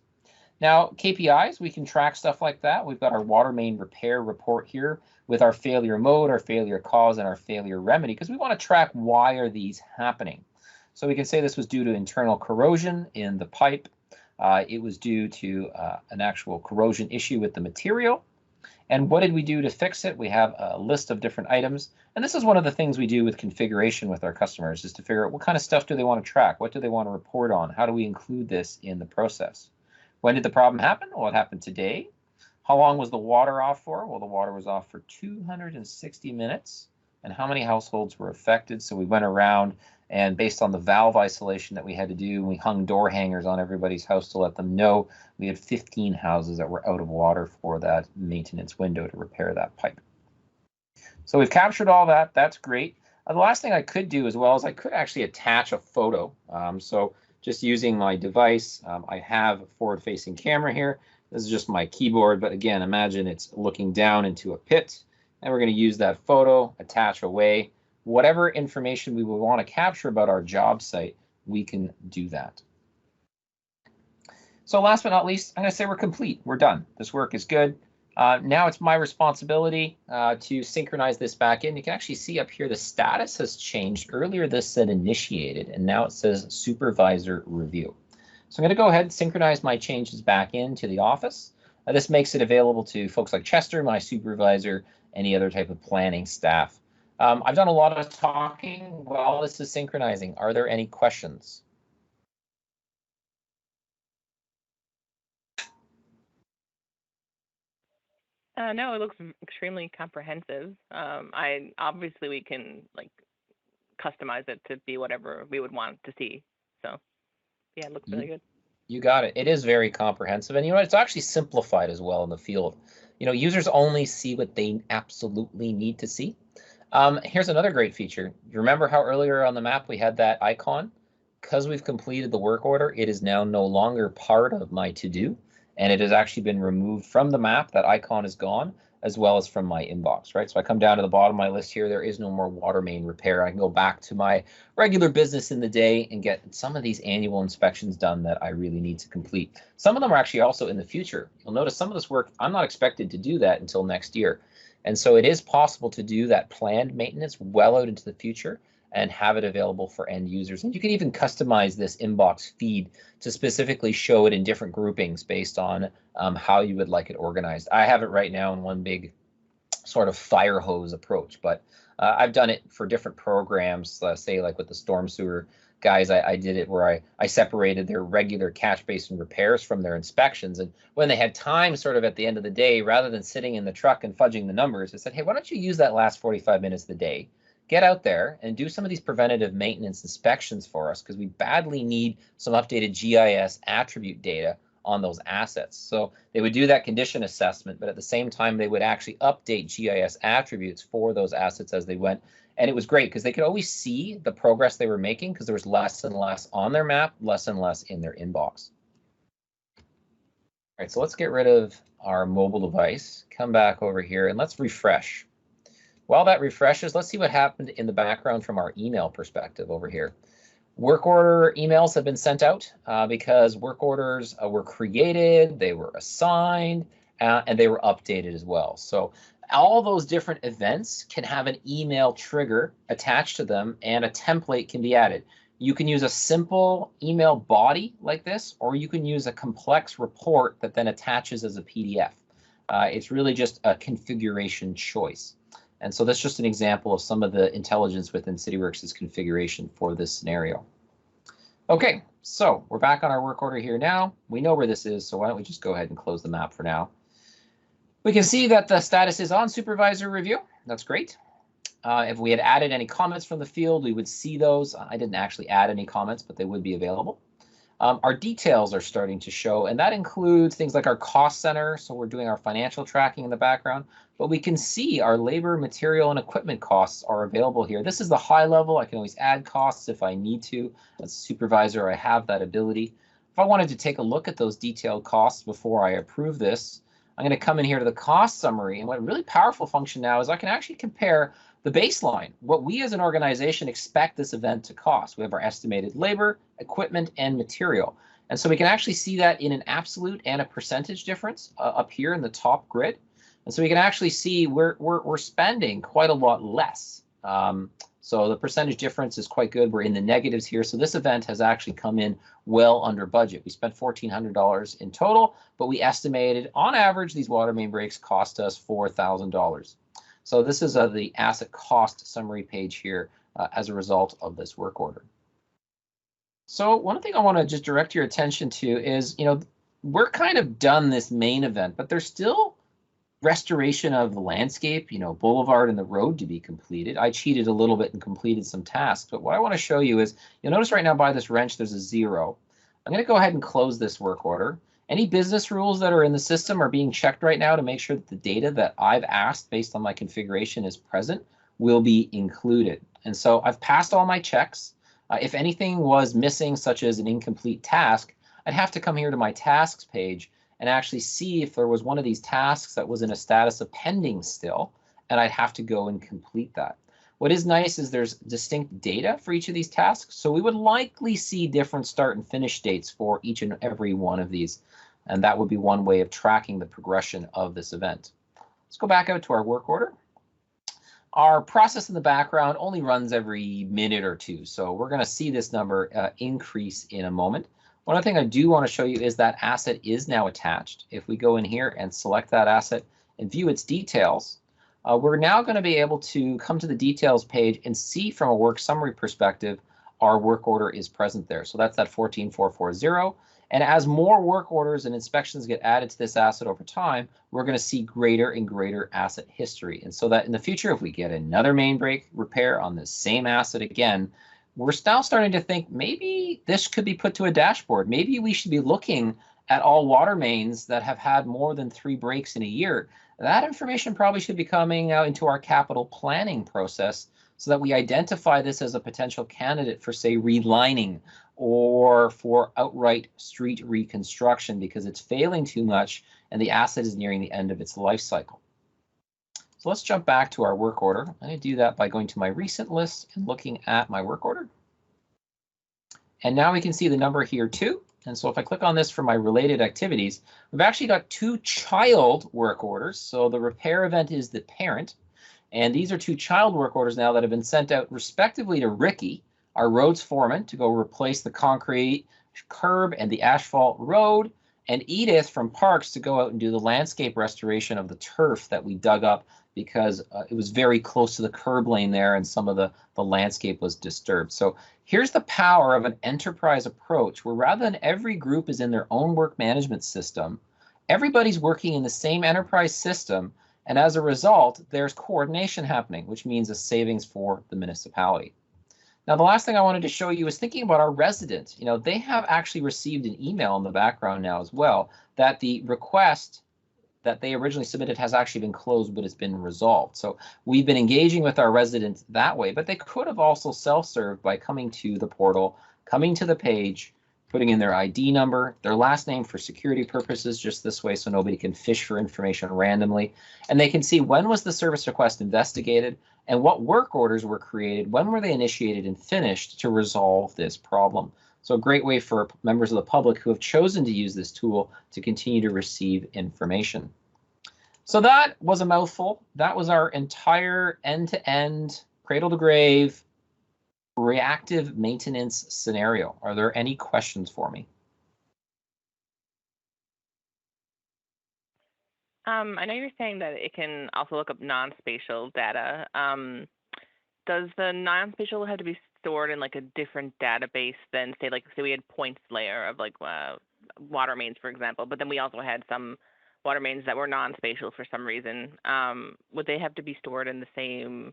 Now, KPIs, we can track stuff like that. We've got our water main repair report here with our failure mode, our failure cause, and our failure remedy, because we want to track why are these happening. So we can say this was due to internal corrosion in the pipe. It was due to an actual corrosion issue with the material. And what did we do to fix it? We have a list of different items. And this is one of the things we do with configuration with our customers, is to figure out what kind of stuff do they want to track? What do they want to report on? How do we include this in the process? When did the problem happen? Well, it happened today. How long was the water off for? Well, the water was off for 260 minutes. And how many households were affected? So we went around, and based on the valve isolation that we had to do, we hung door hangers on everybody's house to let them know. We had 15 houses that were out of water for that maintenance window to repair that pipe. So we've captured all that. That's great. The last thing I could do as well is I could actually attach a photo. So just using my device, I have a forward-facing camera here. This is just my keyboard, but again, imagine it's looking down into a pit, and we're going to use that photo, attach away. Whatever information we would want to capture about our job site, we can do that. So last but not least, I'm going to say we're complete. We're done. This work is good. Now it's my responsibility to synchronize this back in. You can actually see up here the status has changed. Earlier this said initiated, and now it says supervisor review. So I'm going to go ahead and synchronize my changes back into the office. This makes it available to folks like Chester, my supervisor, any other type of planning staff. I've done a lot of talking while this is synchronizing. Are there any questions? No, it looks extremely comprehensive. Obviously we can like customize it to be whatever we would want to see. So yeah, it looks really good. You got it. It is very comprehensive, and you know it's actually simplified as well in the field. You know, users only see what they absolutely need to see. Here's another great feature. You remember how earlier on the map we had that icon? Because we've completed the work order, it is now no longer part of my to-do, and it has actually been removed from the map. That icon is gone, as well as from my inbox, right? So I come down to the bottom of my list here, there is no more water main repair. I can go back to my regular business in the day and get some of these annual inspections done that I really need to complete. Some of them are actually also in the future. You'll notice some of this work, I'm not expected to do that until next year. And so it is possible to do that planned maintenance well out into the future and have it available for end users. And you can even customize this inbox feed to specifically show it in different groupings based on how you would like it organized. I have it right now in one big sort of fire hose approach, but I've done it for different programs, say like with the storm sewer guys, I did it where I separated their regular catch basin repairs from their inspections. And when they had time sort of at the end of the day, rather than sitting in the truck and fudging the numbers, I said, hey, why don't you use that last 45 minutes of the day, get out there and do some of these preventative maintenance inspections for us, because we badly need some updated GIS attribute data on those assets. So they would do that condition assessment, but at the same time, they would actually update GIS attributes for those assets as they went. And it was great because they could always see the progress they were making because there was less and less on their map, less and less in their inbox. All right, so let's get rid of our mobile device, come back over here, and let's refresh. While that refreshes, let's see what happened in the background from our email perspective over here. Work order emails have been sent out because work orders were created, they were assigned, and they were updated as well. So all those different events can have an email trigger attached to them, and a template can be added. You can use a simple email body like this, or you can use a complex report that then attaches as a PDF. It's really just a configuration choice. And so that's just an example of some of the intelligence within Cityworks' configuration for this scenario. Okay, so we're back on our work order here now. We know where this is, so why don't we just go ahead and close the map for now. We can see that the status is on supervisor review. That's great. If we had added any comments from the field, we would see those. I didn't actually add any comments, but they would be available. Our details are starting to show, and that includes things like our cost center. So we're doing our financial tracking in the background, but we can see our labor, material, and equipment costs are available here. This is the high level. I can always add costs if I need to. As a supervisor, I have that ability. If I wanted to take a look at those detailed costs before I approve this, I'm going to come in here to the cost summary, and what a really powerful function now is I can actually compare the baseline, what we as an organization expect this event to cost. We have our estimated labor, equipment, and material. And so we can actually see that in an absolute and a percentage difference up here in the top grid. And so we can actually see we're spending quite a lot less. So the percentage difference is quite good. We're in the negatives here. So this event has actually come in well under budget. We spent $1,400 in total, but we estimated on average these water main breaks cost us $4,000. So this is the asset cost summary page here as a result of this work order. So one thing I want to just direct your attention to is, we're kind of done this main event, but there's still restoration of the landscape, boulevard and the road to be completed. I cheated a little bit and completed some tasks, but what I want to show you is, you'll notice right now by this wrench, there's a 0. I'm going to go ahead and close this work order. Any business rules that are in the system are being checked right now to make sure that the data that I've asked based on my configuration is present will be included. And so I've passed all my checks. If anything was missing, such as an incomplete task, I'd have to come here to my tasks page and actually see if there was one of these tasks that was in a status of pending still, and I'd have to go and complete that. What is nice is there's distinct data for each of these tasks, so we would likely see different start and finish dates for each and every one of these, and that would be one way of tracking the progression of this event. Let's go back out to our work order. Our process in the background only runs every minute or two, so we're going to see this number increase in a moment. One thing I do want to show you is that asset is now attached. If we go in here and select that asset and view its details, we're now going to be able to come to the details page and see from a work summary perspective, our work order is present there. So that's that 14440. And as more work orders and inspections get added to this asset over time, we're going to see greater and greater asset history. And so that in the future, if we get another main break repair on the same asset again, we're now starting to think maybe this could be put to a dashboard. Maybe we should be looking at all water mains that have had more than 3 breaks in a year. That information probably should be coming out into our capital planning process so that we identify this as a potential candidate for, say, relining or for outright street reconstruction because it's failing too much and the asset is nearing the end of its life cycle. So let's jump back to our work order. I'm going to do that by going to my recent list and looking at my work order. And now we can see the number here too. And so if I click on this for my related activities, we've actually got 2 child work orders. So the repair event is the parent. And these are 2 child work orders now that have been sent out respectively to Ricky, our roads foreman, to go replace the concrete curb and the asphalt road, and Edith from Parks to go out and do the landscape restoration of the turf that we dug up because it was very close to the curb lane there and some of the landscape was disturbed. So here's the power of an enterprise approach where rather than every group is in their own work management system, everybody's working in the same enterprise system, and as a result, there's coordination happening, which means a savings for the municipality. Now, the last thing I wanted to show you is thinking about our residents. They have actually received an email in the background now as well that the request that they originally submitted has actually been closed, but it's been resolved. So we've been engaging with our residents that way, but they could have also self-served by coming to the portal, coming to the page, putting in their ID number, their last name for security purposes, just this way so nobody can fish for information randomly. And they can see when was the service request investigated and what work orders were created, when were they initiated and finished to resolve this problem. So a great way for members of the public who have chosen to use this tool to continue to receive information. So that was a mouthful. That was our entire end-to-end, cradle-to-grave, reactive maintenance scenario. Are there any questions for me? I know you're saying that it can also look up non-spatial data. Does the non-spatial have to be stored in like a different database than say we had points layer of like water mains, for example, but then we also had some water mains that were non-spatial for some reason? Would they have to be stored in the same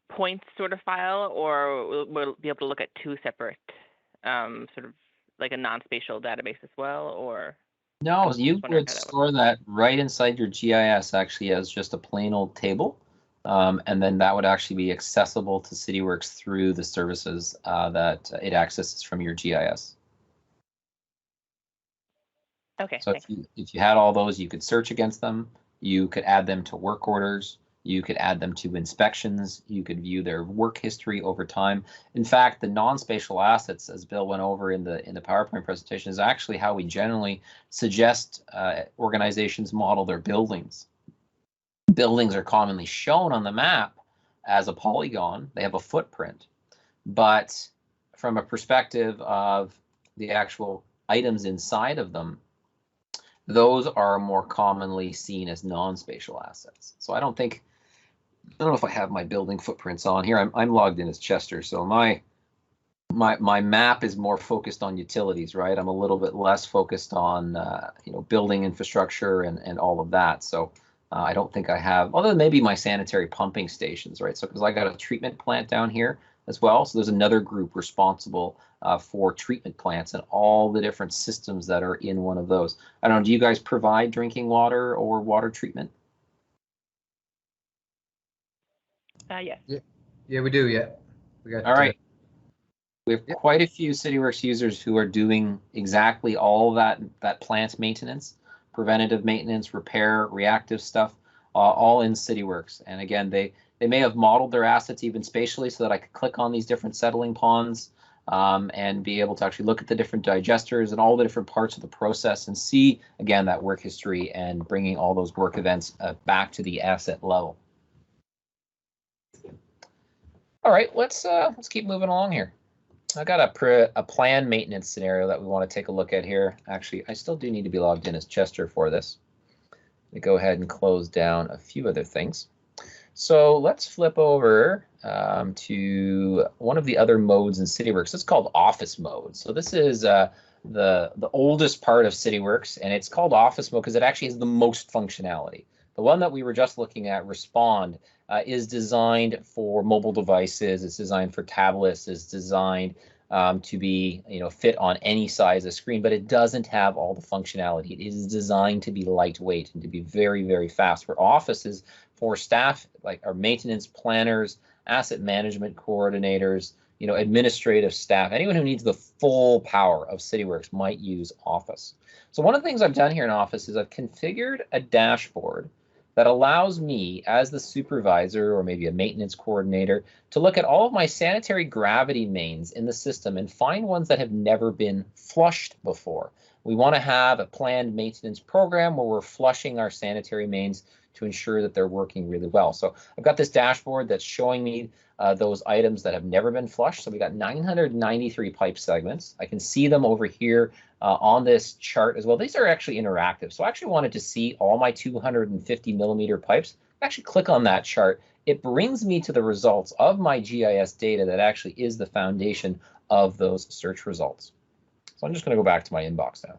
points sort of file, or we'll be able to look at 2 separate sort of like a non-spatial database as well? Or no, you would store that right inside your GIS actually as just a plain old table, and then that would actually be accessible to Cityworks through the services that it accesses from your GIS. Okay. So if you had all those, you could search against them. You could add them to work orders. You could add them to inspections. You could view their work history over time. In fact, the non-spatial assets, as Bill went over in the PowerPoint presentation, is actually how we generally suggest organizations model their buildings. Buildings are commonly shown on the map as a polygon. They have a footprint, but from a perspective of the actual items inside of them, those are more commonly seen as non-spatial assets. So I don't know if I have my building footprints on here. I'm logged in as Chester, so my map is more focused on utilities, right? I'm a little bit less focused on building infrastructure and all of that. So I don't think I have, other than maybe my sanitary pumping stations, right? So because I got a treatment plant down here as well. So there's another group responsible for treatment plants and all the different systems that are in one of those. I don't know, do you guys provide drinking water or water treatment? Yes. Yeah, we do. Yeah. We got. All right. We have quite a few Cityworks users who are doing exactly all that plant maintenance, preventative maintenance, repair, reactive stuff, all in Cityworks. And again, they may have modeled their assets even spatially so that I could click on these different settling ponds and be able to actually look at the different digesters and all the different parts of the process and see, again, that work history and bringing all those work events back to the asset level. All right, let's keep moving along here. I got a planned maintenance scenario that we want to take a look at here. Actually, I still do need to be logged in as Chester for this. Let me go ahead and close down a few other things. So let's flip over to one of the other modes in Cityworks. It's called Office mode. So this is the oldest part of Cityworks, and it's called Office mode because it actually has the most functionality. The one that we were just looking at, Respond, is designed for mobile devices. It's designed for tablets. It's designed to be, fit on any size of screen, but it doesn't have all the functionality. It is designed to be lightweight and to be very, very fast. For Office is for staff, like our maintenance planners, asset management coordinators, administrative staff. Anyone who needs the full power of Cityworks might use Office. So one of the things I've done here in Office is I've configured a dashboard that allows me as the supervisor or maybe a maintenance coordinator to look at all of my sanitary gravity mains in the system and find ones that have never been flushed before. We want to have a planned maintenance program where we're flushing our sanitary mains to ensure that they're working really well. So I've got this dashboard that's showing me those items that have never been flushed. So we got 993 pipe segments. I can see them over here on this chart as well. These are actually interactive. So I actually wanted to see all my 250 millimeter pipes. Actually click on that chart. It brings me to the results of my GIS data that actually is the foundation of those search results. So I'm just going to go back to my inbox now.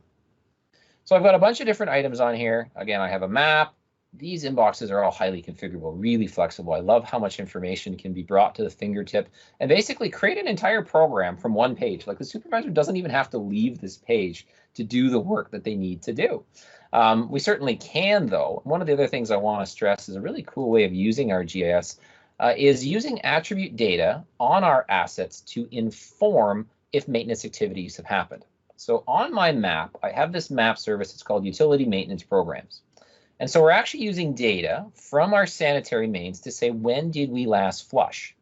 So I've got a bunch of different items on here. Again, I have a map. These inboxes are all highly configurable, really flexible. I love how much information can be brought to the fingertip and basically create an entire program from one page. Like the supervisor doesn't even have to leave this page to do the work that they need to do. We certainly can, though. One of the other things I want to stress is a really cool way of using our GIS is using attribute data on our assets to inform if maintenance activities have happened. So on my map, I have this map service. It's called Utility Maintenance Programs. And so we're actually using data from our sanitary mains to say, when did we last flush?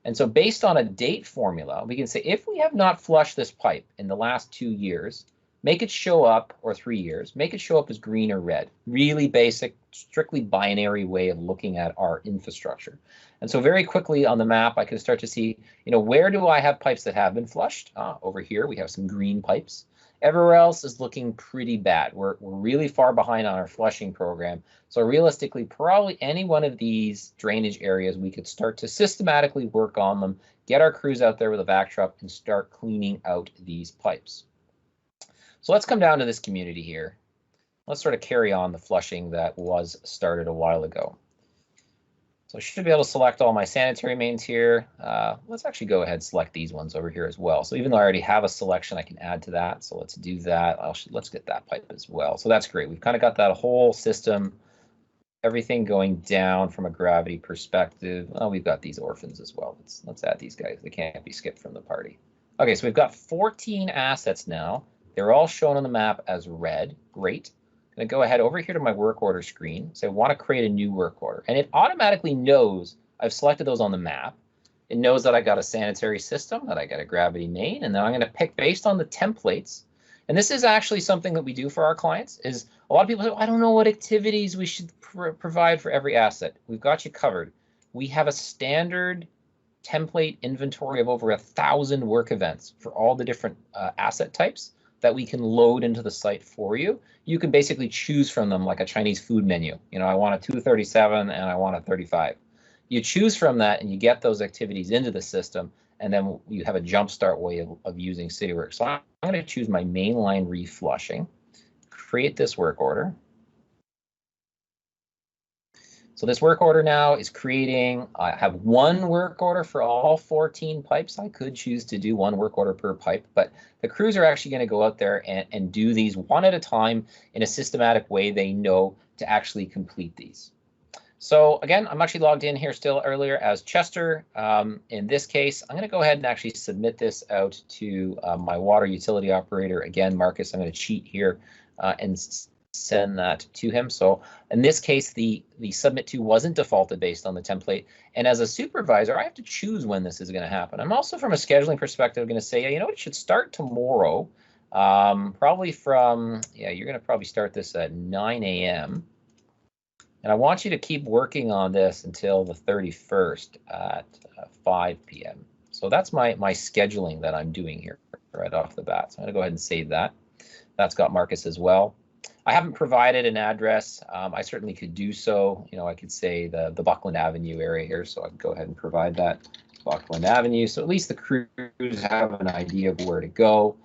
And so based on a date formula, we can say, if we have not flushed this pipe in the last 2 years, make it show up, or 3 years, make it show up as green or red. Really basic, strictly binary way of looking at our infrastructure. And so very quickly on the map, I can start to see, where do I have pipes that have been flushed? Over here, we have some green pipes. Everywhere else is looking pretty bad. We're really far behind on our flushing program. So realistically, probably any one of these drainage areas, we could start to systematically work on them, get our crews out there with a vac truck and start cleaning out these pipes. So let's come down to this community here. Let's sort of carry on the flushing that was started a while ago. So I should be able to select all my sanitary mains here. Let's actually go ahead and select these ones over here as well. So even though I already have a selection, I can add to that. So let's do that. Let's get that pipe as well. So that's great. We've kind of got that whole system, everything going down from a gravity perspective. Oh, we've got these orphans as well. Let's add these guys. They can't be skipped from the party. Okay, so we've got 14 assets now. They're all shown on the map as red. Great. going to go ahead over here to my work order screen. Say I want to create a new work order. And it automatically knows I've selected those on the map. It knows that I got a sanitary system, that I got a gravity main, and then I'm going to pick based on the templates. And this is actually something that we do for our clients. Is a lot of people say, I don't know what activities we should provide for every asset. We've got you covered. We have a standard template inventory of over 1,000 work events for all the different asset types that we can load into the site for you. You can basically choose from them like a Chinese food menu. You know, I want a 237 and I want a 35. You choose from that and you get those activities into the system, and then you have a jumpstart way of using Cityworks. So I'm going to choose my mainline reflushing, create this work order. So this work order now is creating, I have one work order for all 14 pipes. I could choose to do one work order per pipe, but the crews are actually going to go out there and do these one at a time in a systematic way they know to actually complete these. So again, I'm actually logged in here still earlier as Chester. In this case, I'm going to go ahead and actually submit this out to my water utility operator. Again, Marcus, I'm going to cheat here and send that to him. So in this case, the submit to wasn't defaulted based on the template. And as a supervisor, I have to choose when this is going to happen. I'm also, from a scheduling perspective, going to say, yeah, you know what, it should start tomorrow. Probably from, yeah, you're going to probably start this at 9 a.m. And I want you to keep working on this until the 31st at 5 p.m. So that's my scheduling that I'm doing here right off the bat. So I'm going to go ahead and save that. That's got Marcus as well. I haven't provided an address. I certainly could do so. You know, I could say the Buckland Avenue area here, so I can go ahead and provide that. Buckland Avenue. So at least the crews have an idea of where to go.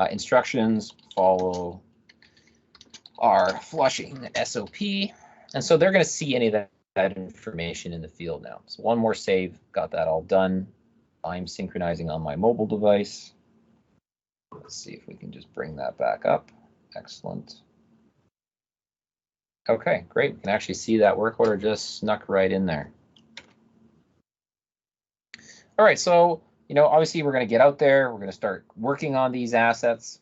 Instructions, follow our flushing SOP. And so they're going to see any of that information in the field now. So one more save, got that all done. I'm synchronizing on my mobile device. Let's see if we can just bring that back up. Excellent. Okay, great. We can actually see that work order just snuck right in there. All right, so, you know, obviously we're going to get out there. We're going to start working on these assets.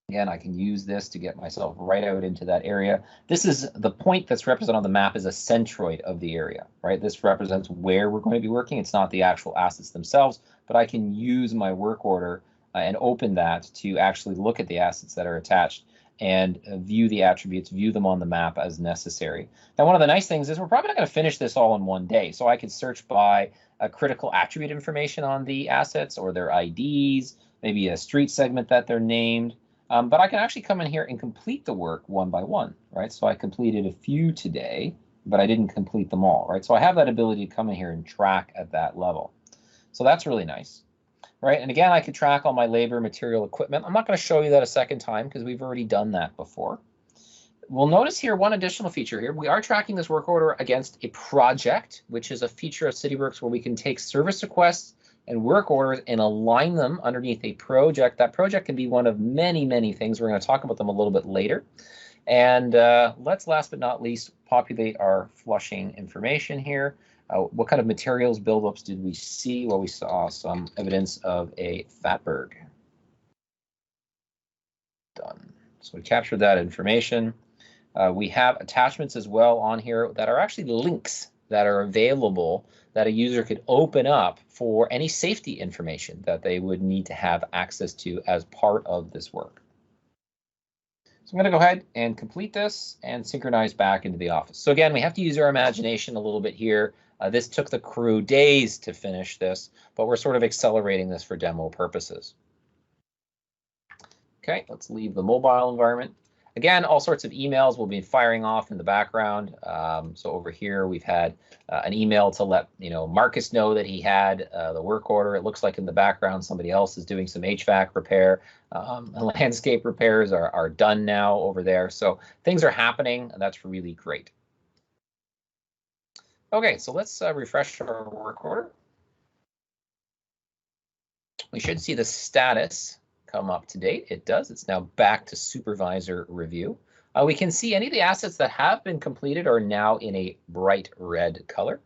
Again, I can use this to get myself right out into that area. This is the point that's represented on the map is a centroid of the area, right? This represents where we're going to be working. It's not the actual assets themselves, but I can use my work order and open that to actually look at the assets that are attached and view the attributes, view them on the map as necessary. Now, one of the nice things is we're probably not going to finish this all in one day. So I could search by a critical attribute information on the assets or their IDs, maybe a street segment that they're named. But I can actually come in here and complete the work one by one, right? So I completed a few today, but I didn't complete them all, right? So I have that ability to come in here and track at that level. So that's really nice, right? And again, I could track all my labor, material, equipment. I'm not going to show you that a second time because we've already done that before. We'll notice here one additional feature here. We are tracking this work order against a project, which is a feature of Cityworks where we can take service requests and work orders and align them underneath a project. That project can be one of many, many things. We're going to talk about them a little bit later. And let's, last but not least, populate our flushing information here. What kind of materials buildups did we see? Well, we saw some evidence of a fatberg. Done. So we captured that information. We have attachments as well on here that are actually links that are available that a user could open up for any safety information that they would need to have access to as part of this work. So I'm going to go ahead and complete this and synchronize back into the office. So again, we have to use our imagination a little bit here. This took the crew days to finish this, but we're sort of accelerating this for demo purposes. Okay, let's leave the mobile environment. Again, all sorts of emails will be firing off in the background. So over here, we've had an email to let Marcus know that he had the work order. It looks like in the background, somebody else is doing some HVAC repair. Landscape repairs are done now over there. So things are happening, and that's really great. Okay, so let's refresh our work order. We should see the status come up to date. It does. It's now back to supervisor review. We can see any of the assets that have been completed are now in a bright red color.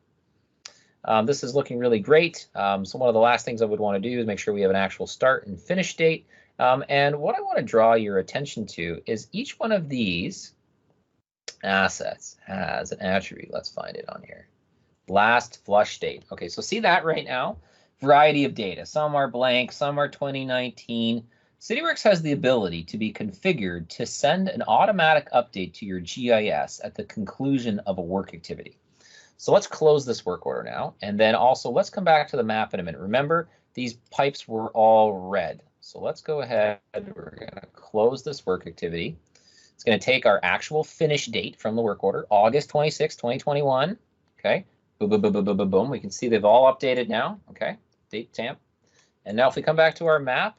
This is looking really great. So one of the last things I would want to do is make sure we have an actual start and finish date. And what I want to draw your attention to is each one of these Assets has an attribute. Let's find it on here. Last flush date. Okay, so see that right now? Variety of data. Some are blank, some are 2019. Cityworks has the ability to be configured to send an automatic update to your GIS at the conclusion of a work activity. So let's close this work order now. And then also let's come back to the map in a minute. Remember, these pipes were all red. So let's go ahead. We're going to close this work activity. It's going to take our actual finish date from the work order, August 26, 2021. Okay. Boom, boom, boom, boom, boom, boom, boom. We can see they've all updated now. Okay. Date stamp. And now if we come back to our map,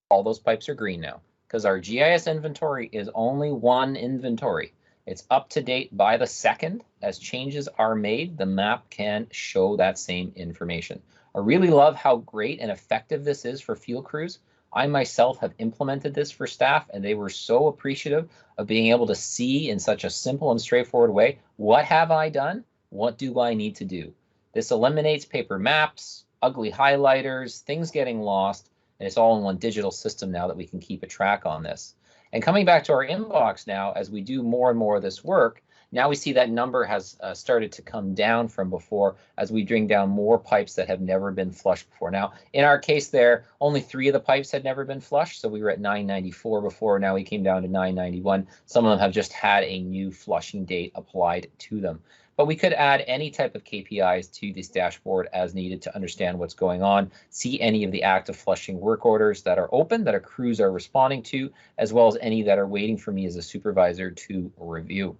all those pipes are green now because our GIS inventory is only one inventory. It's up to date by the second. As changes are made, the map can show that same information. I really love how great and effective this is for field crews. I myself have implemented this for staff, and they were so appreciative of being able to see in such a simple and straightforward way, what have I done? What do I need to do? This eliminates paper maps, ugly highlighters, things getting lost, and it's all in one digital system now that we can keep a track on this. And coming back to our inbox now, as we do more and more of this work, now we see that number has started to come down from before as we bring down more pipes that have never been flushed before. Now, in our case there, only 3 of the pipes had never been flushed, so we were at 994 before. Now we came down to 991. Some of them have just had a new flushing date applied to them. But we could add any type of KPIs to this dashboard as needed to understand what's going on, see any of the active flushing work orders that are open, that our crews are responding to, as well as any that are waiting for me as a supervisor to review.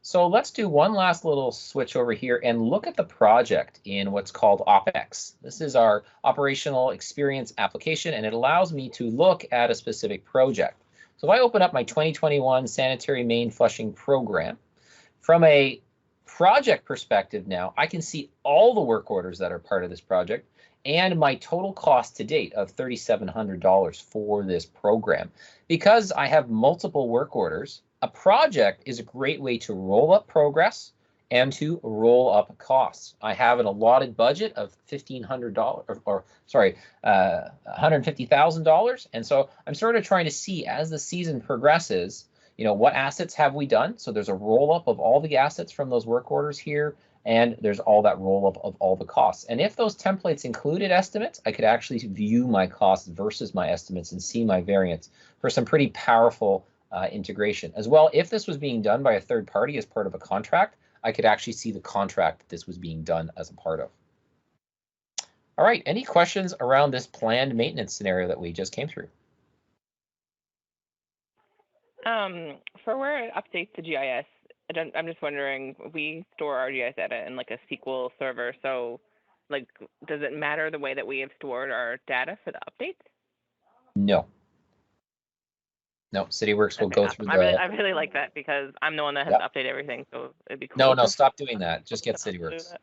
So let's do one last little switch over here and look at the project in what's called OpEx. This is our operational experience application, and it allows me to look at a specific project. So if I open up my 2021 sanitary main flushing program, from a project perspective now, I can see all the work orders that are part of this project and my total cost to date of $3,700 for this program. Because I have multiple work orders, a project is a great way to roll up progress and to roll up costs. I have an allotted budget of $150,000, and so I'm sort of trying to see as the season progresses, you know, what assets have we done? So there's a roll up of all the assets from those work orders here, and there's all that roll up of all the costs. And if those templates included estimates, I could actually view my costs versus my estimates and see my variance for some pretty powerful integration. As well, if this was being done by a third party as part of a contract, I could actually see the contract that this was being done as a part of. All right, any questions around this planned maintenance scenario that we just came through? For where it updates the GIS, I'm just wondering, we store our GIS data in like a SQL server, so like, does it matter the way that we have stored our data for the updates? No. No, Cityworks will go through the... I really like that because I'm the one that has to update everything, so it'd be cool. No, stop doing that. Just get Cityworks.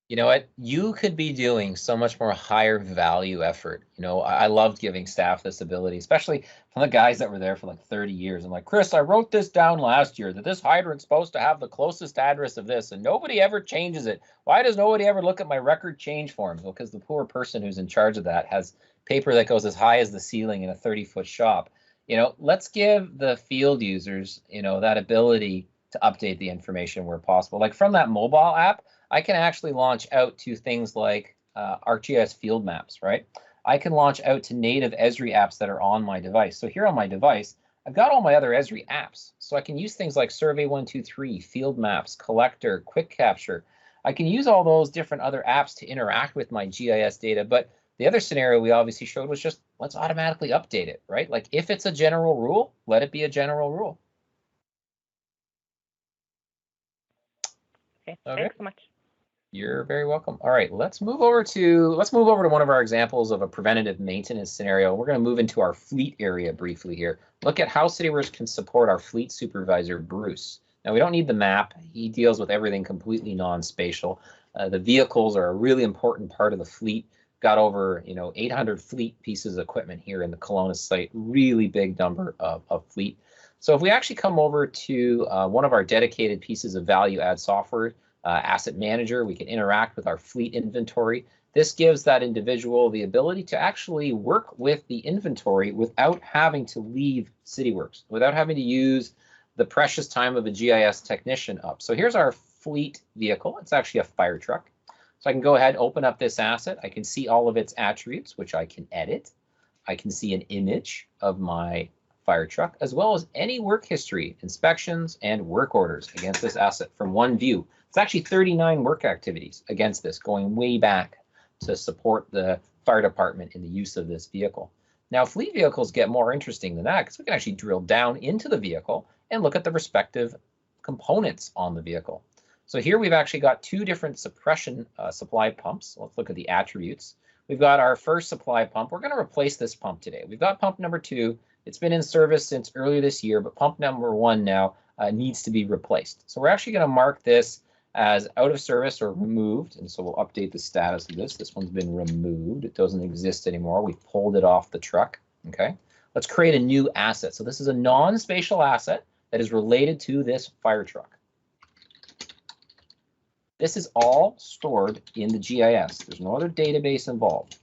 You know what? You could be doing so much more higher value effort. You know, I loved giving staff this ability, especially from the guys that were there for like 30 years. I'm like, Chris, I wrote this down last year that this hydrant's supposed to have the closest address of this, and nobody ever changes it. Why does nobody ever look at my record change forms? Well, because the poor person who's in charge of that has paper that goes as high as the ceiling in a 30-foot shop. You know, let's give the field users, you know, that ability to update the information where possible. Like from that mobile app, I can actually launch out to things like ArcGIS field maps, right? I can launch out to native Esri apps that are on my device. So here on my device, I've got all my other Esri apps. So I can use things like Survey 123, Field Maps, Collector, Quick Capture. I can use all those different other apps to interact with my GIS data. But the other scenario we obviously showed was just let's automatically update it, right? Like if it's a general rule, let it be a general rule. Okay. Thanks so much. You're very welcome. All right, let's move over to one of our examples of a preventative maintenance scenario. We're going to move into our fleet area briefly here. Look at how Cityworks can support our fleet supervisor, Bruce. Now, we don't need the map. He deals with everything completely non-spatial. The vehicles are a really important part of the fleet. Got over 800 fleet pieces of equipment here in the Kelowna site. Really big number of fleet. So if we actually come over to one of our dedicated pieces of value add software, asset manager. We can interact with our fleet inventory. This gives that individual the ability to actually work with the inventory without having to leave Cityworks, without having to use the precious time of a GIS technician up. So here's our fleet vehicle. It's actually a fire truck. So I can go ahead, open up this asset. I can see all of its attributes, which I can edit. I can see an image of my fire truck, as well as any work history, inspections, and work orders against this asset from one view. It's actually 39 work activities against this, going way back to support the fire department in the use of this vehicle. Now, fleet vehicles get more interesting than that because we can actually drill down into the vehicle and look at the respective components on the vehicle. So here we've actually got two different suppression supply pumps. Let's look at the attributes. We've got our first supply pump. We're going to replace this pump today. We've got pump number 2. It's been in service since earlier this year, but pump number 1 now needs to be replaced. So we're actually going to mark this as out of service or removed. And so we'll update the status of this. This one's been removed. It doesn't exist anymore. We pulled it off the truck. Okay. Let's create a new asset. So this is a non-spatial asset that is related to this fire truck. This is all stored in the GIS. There's no other database involved.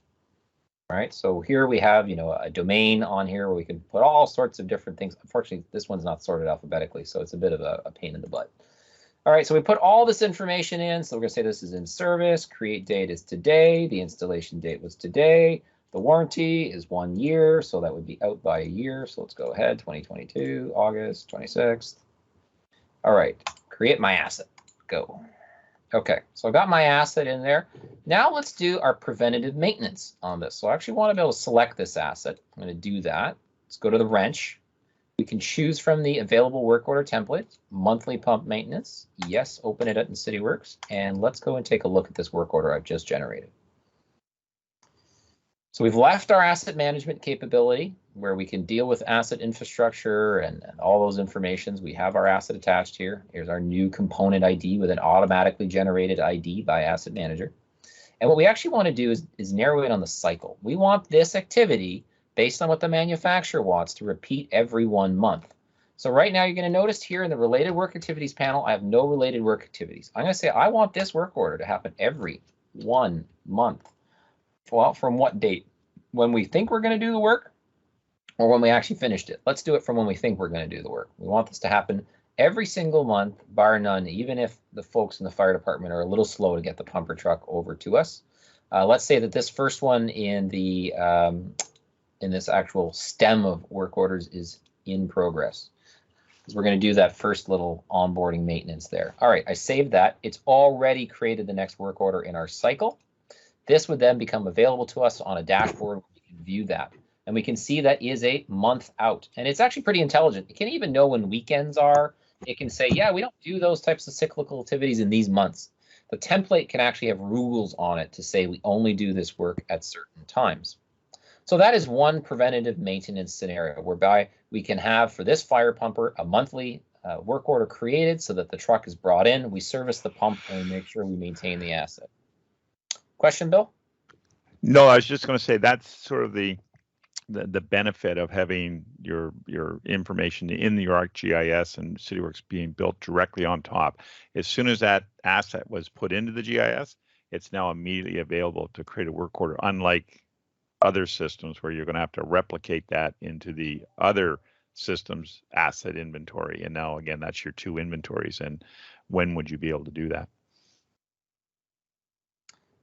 All right, so here we have, a domain on here where we can put all sorts of different things. Unfortunately, this one's not sorted alphabetically, so it's a bit of a pain in the butt. All right, so we put all this information in. So we're going to say this is in service. Create date is today. The installation date was today. The warranty is 1 year, so that would be out by a year. So let's go ahead, 2022, August 26th. All right, create my asset. Go. Okay, so I've got my asset in there. Now let's do our preventative maintenance on this. So I actually want to be able to select this asset. I'm going to do that. Let's go to the wrench. We can choose from the available work order template, monthly pump maintenance. Yes, open it up in Cityworks. And let's go and take a look at this work order I've just generated. So we've left our asset management capability where we can deal with asset infrastructure and all those informations. We have our asset attached here. Here's our new component ID with an automatically generated ID by Asset Manager. And what we actually want to do is narrow it on the cycle. We want this activity based on what the manufacturer wants to repeat every 1 month. So right now you're going to notice here in the related work activities panel, I have no related work activities. I'm going to say I want this work order to happen every 1 month. Well, from what date? When we think we're going to do the work or when we actually finished it? Let's do it from when we think we're going to do the work. We want this to happen every single month, bar none, even if the folks in the fire department are a little slow to get the pumper truck over to us. Let's say that this first one in the in this actual stem of work orders is in progress. Because we're going to do that first little onboarding maintenance there. All right, I saved that. It's already created the next work order in our cycle. This would then become available to us on a dashboard. We can view that. And we can see that is a month out. And it's actually pretty intelligent. It can even know when weekends are. It can say, yeah, we don't do those types of cyclical activities in these months. The template can actually have rules on it to say we only do this work at certain times. So that is one preventative maintenance scenario whereby we can have for this fire pumper a monthly work order created so that the truck is brought in. We service the pump and we make sure we maintain the asset. Question, Bill? No, I was just going to say that's sort of the benefit of having your information in the ArcGIS and Cityworks being built directly on top. As soon as that asset was put into the GIS, it's now immediately available to create a work order, unlike other systems where you're going to have to replicate that into the other system's asset inventory. And now, again, that's your 2 inventories. And when would you be able to do that?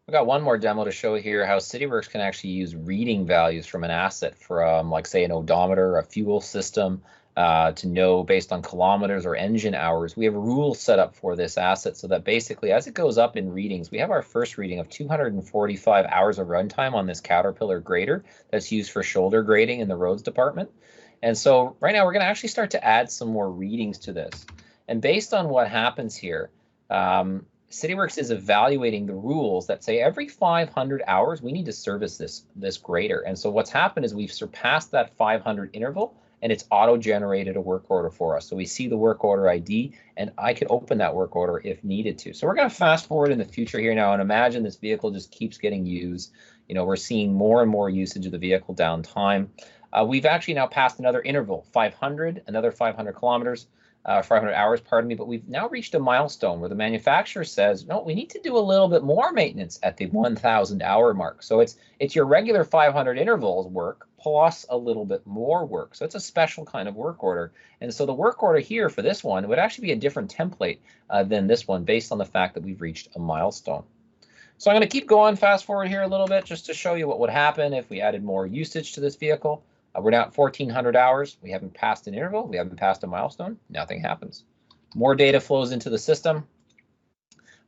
We've got one more demo to show here how Cityworks can actually use reading values from an asset from, like, say, an odometer, a fuel system, to know based on kilometers or engine hours. We have rules set up for this asset so that basically as it goes up in readings, we have our first reading of 245 hours of runtime on this Caterpillar grader that's used for shoulder grading in the roads department. And so right now we're going to actually start to add some more readings to this. And based on what happens here, Cityworks is evaluating the rules that say every 500 hours we need to service this grader. And so what's happened is we've surpassed that 500 interval and it's auto-generated a work order for us. So we see the work order ID and I can open that work order if needed to. So we're going to fast forward in the future here now and imagine this vehicle just keeps getting used. You know, we're seeing more and more usage of the vehicle downtime. We've actually now passed another interval, 500, another 500 kilometers. 500 hours, pardon me, but we've now reached a milestone where the manufacturer says, no, we need to do a little bit more maintenance at the 1,000 hour mark. So it's your regular 500 intervals work plus a little bit more work. So it's a special kind of work order. And so the work order here for this one would actually be a different template than this one based on the fact that we've reached a milestone. So I'm going to keep going, fast forward here a little bit just to show you what would happen if we added more usage to this vehicle. We're now at 1,400 hours. We haven't passed an interval. We haven't passed a milestone. Nothing happens. More data flows into the system.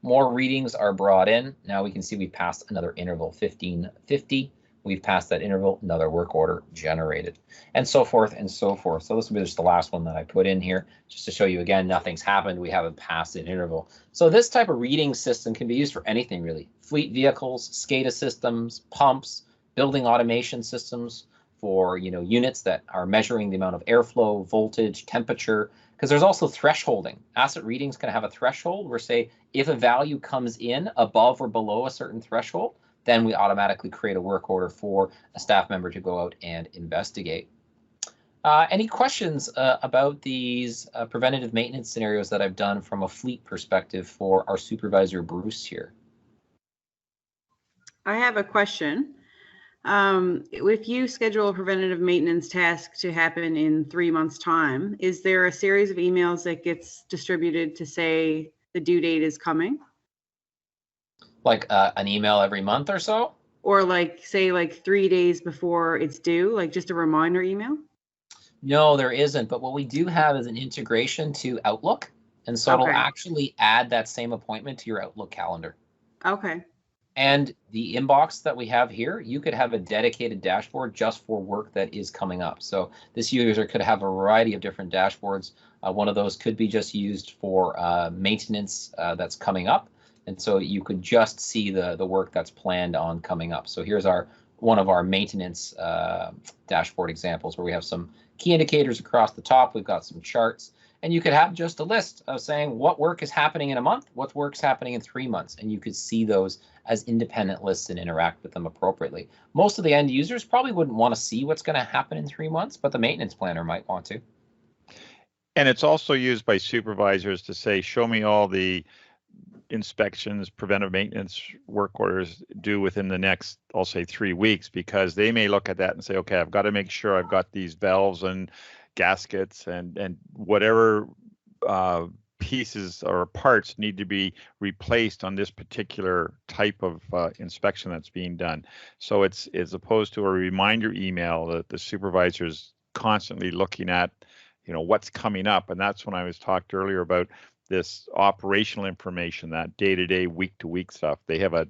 More readings are brought in. Now we can see we've passed another interval, 1,550. We've passed that interval, another work order generated, and so forth and so forth. So this will be just the last one that I put in here, just to show you again, nothing's happened. We haven't passed an interval. So this type of reading system can be used for anything really. Fleet vehicles, SCADA systems, pumps, building automation systems, for units that are measuring the amount of airflow, voltage, temperature, because there's also thresholding. Asset readings can have a threshold where, say, if a value comes in above or below a certain threshold, then we automatically create a work order for a staff member to go out and investigate. Any questions about these preventative maintenance scenarios that I've done from a fleet perspective for our supervisor, Bruce, here? I have a question. If you schedule a preventative maintenance task to happen in 3 months' time, is there a series of emails that gets distributed to say the due date is coming? Like an email every month or so? Or like, say, like 3 days before it's due, like just a reminder email? No, there isn't. But what we do have is an integration to Outlook. And so it'll actually add that same appointment to your Outlook calendar. Okay. And the inbox that we have here, you could have a dedicated dashboard just for work that is coming up. So this user could have a variety of different dashboards. One of those could be just used for maintenance that's coming up. And so you could just see the work that's planned on coming up. So here's one of our maintenance dashboard examples where we have some key indicators across the top. We've got some charts. And you could have just a list of saying what work is happening in a month, what work's happening in 3 months, and you could see those as independent lists and interact with them appropriately. Most of the end users probably wouldn't want to see what's going to happen in 3 months, but the maintenance planner might want to. And it's also used by supervisors to say, show me all the inspections, preventive maintenance work orders due within the next, I'll say 3 weeks, because they may look at that and say, okay, I've got to make sure I've got these valves and gaskets and whatever pieces or parts need to be replaced on this particular type of inspection that's being done. So it's as opposed to a reminder email that the supervisor's constantly looking at, what's coming up. And that's when I was talked earlier about this operational information, that day-to-day, week-to-week stuff. They have an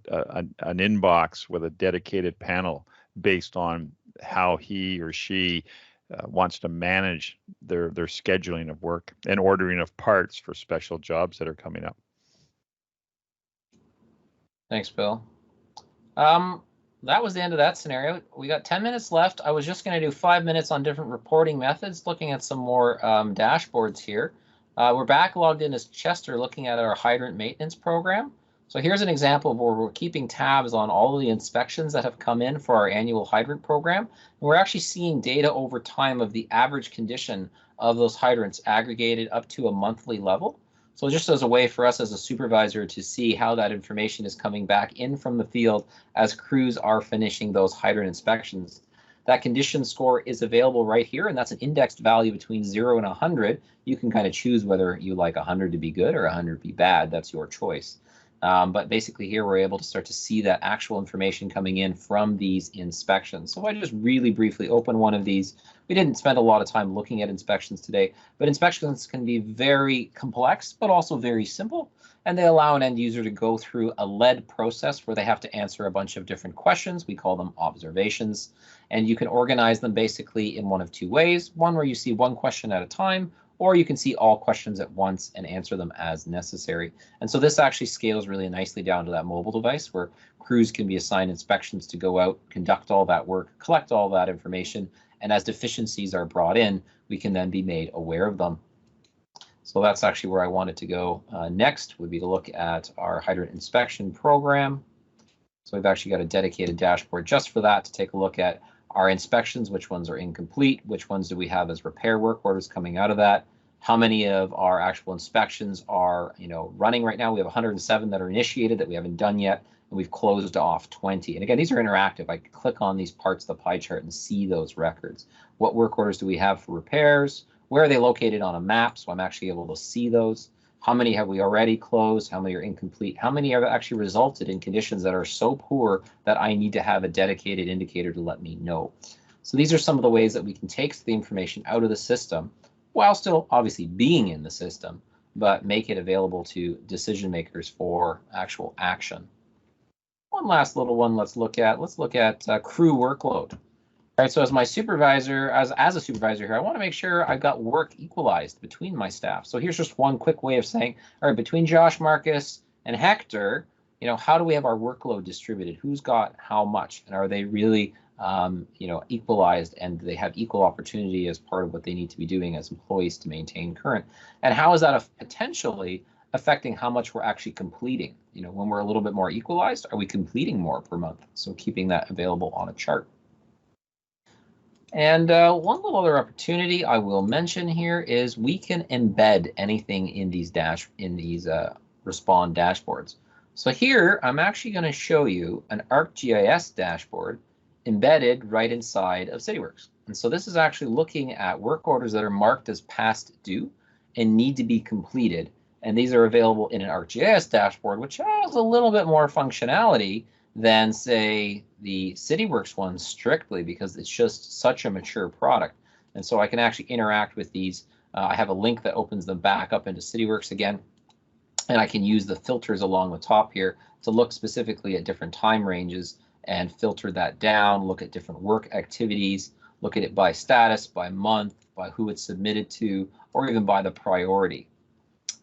inbox with a dedicated panel based on how he or she wants to manage their scheduling of work and ordering of parts for special jobs that are coming up. Thanks, Bill. That was the end of that scenario. We got 10 minutes left. I was just going to do 5 minutes on different reporting methods, looking at some more dashboards here. We're back logged in as Chester, looking at our hydrant maintenance program. So here's an example of where we're keeping tabs on all of the inspections that have come in for our annual hydrant program. And we're actually seeing data over time of the average condition of those hydrants aggregated up to a monthly level. So just as a way for us as a supervisor to see how that information is coming back in from the field as crews are finishing those hydrant inspections. That condition score is available right here, and that's an indexed value between 0 and 100. You can kind of choose whether you like 100 to be good or 100 to be bad. That's your choice. But basically here we're able to start to see that actual information coming in from these inspections. So if I just really briefly open one of these, we didn't spend a lot of time looking at inspections today, but inspections can be very complex, but also very simple. And they allow an end user to go through a lead process where they have to answer a bunch of different questions. We call them observations. And you can organize them basically in one of two ways. One where you see one question at a time, or you can see all questions at once and answer them as necessary. And so this actually scales really nicely down to that mobile device where crews can be assigned inspections to go out, conduct all that work, collect all that information, and as deficiencies are brought in, we can then be made aware of them. So that's actually where I wanted to go next, would be to look at our hydrant inspection program. So we've actually got a dedicated dashboard just for that, to take a look at our inspections, which ones are incomplete, which ones do we have as repair work orders coming out of that, how many of our actual inspections are, running right now. We have 107 that are initiated that we haven't done yet, and we've closed off 20. And again, these are interactive. I can click on these parts of the pie chart and see those records. What work orders do we have for repairs? Where are they located on a map? So I'm actually able to see those. How many have we already closed? How many are incomplete? How many have actually resulted in conditions that are so poor that I need to have a dedicated indicator to let me know? So these are some of the ways that we can take the information out of the system while still obviously being in the system, but make it available to decision makers for actual action. One last little one let's look at crew workload. All right, so as my supervisor, as a supervisor here, I want to make sure I've got work equalized between my staff. So here's just one quick way of saying, all right, between Josh, Marcus, and Hector, how do we have our workload distributed? Who's got how much? And are they really equalized, and they have equal opportunity as part of what they need to be doing as employees to maintain current? And how is that potentially affecting how much we're actually completing? When we're a little bit more equalized, are we completing more per month? So keeping that available on a chart. And one little other opportunity I will mention here is we can embed anything in these Respond dashboards. So here I'm actually going to show you an ArcGIS dashboard embedded right inside of Cityworks. And so this is actually looking at work orders that are marked as past due and need to be completed. And these are available in an ArcGIS dashboard, which has a little bit more functionality than, say, the Cityworks one strictly, because it's just such a mature product. And so I can actually interact with these. I have a link that opens them back up into Cityworks again. And I can use the filters along the top here to look specifically at different time ranges and filter that down, look at different work activities, look at it by status, by month, by who it's submitted to, or even by the priority.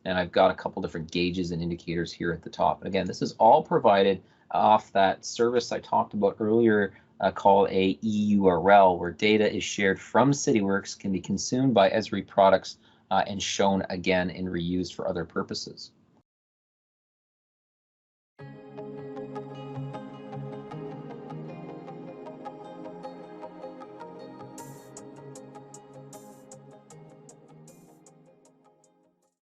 And I've got a couple different gauges and indicators here at the top. And again, this is all provided off that service I talked about earlier called a EURL, where data is shared from Cityworks, can be consumed by Esri products and shown again and reused for other purposes.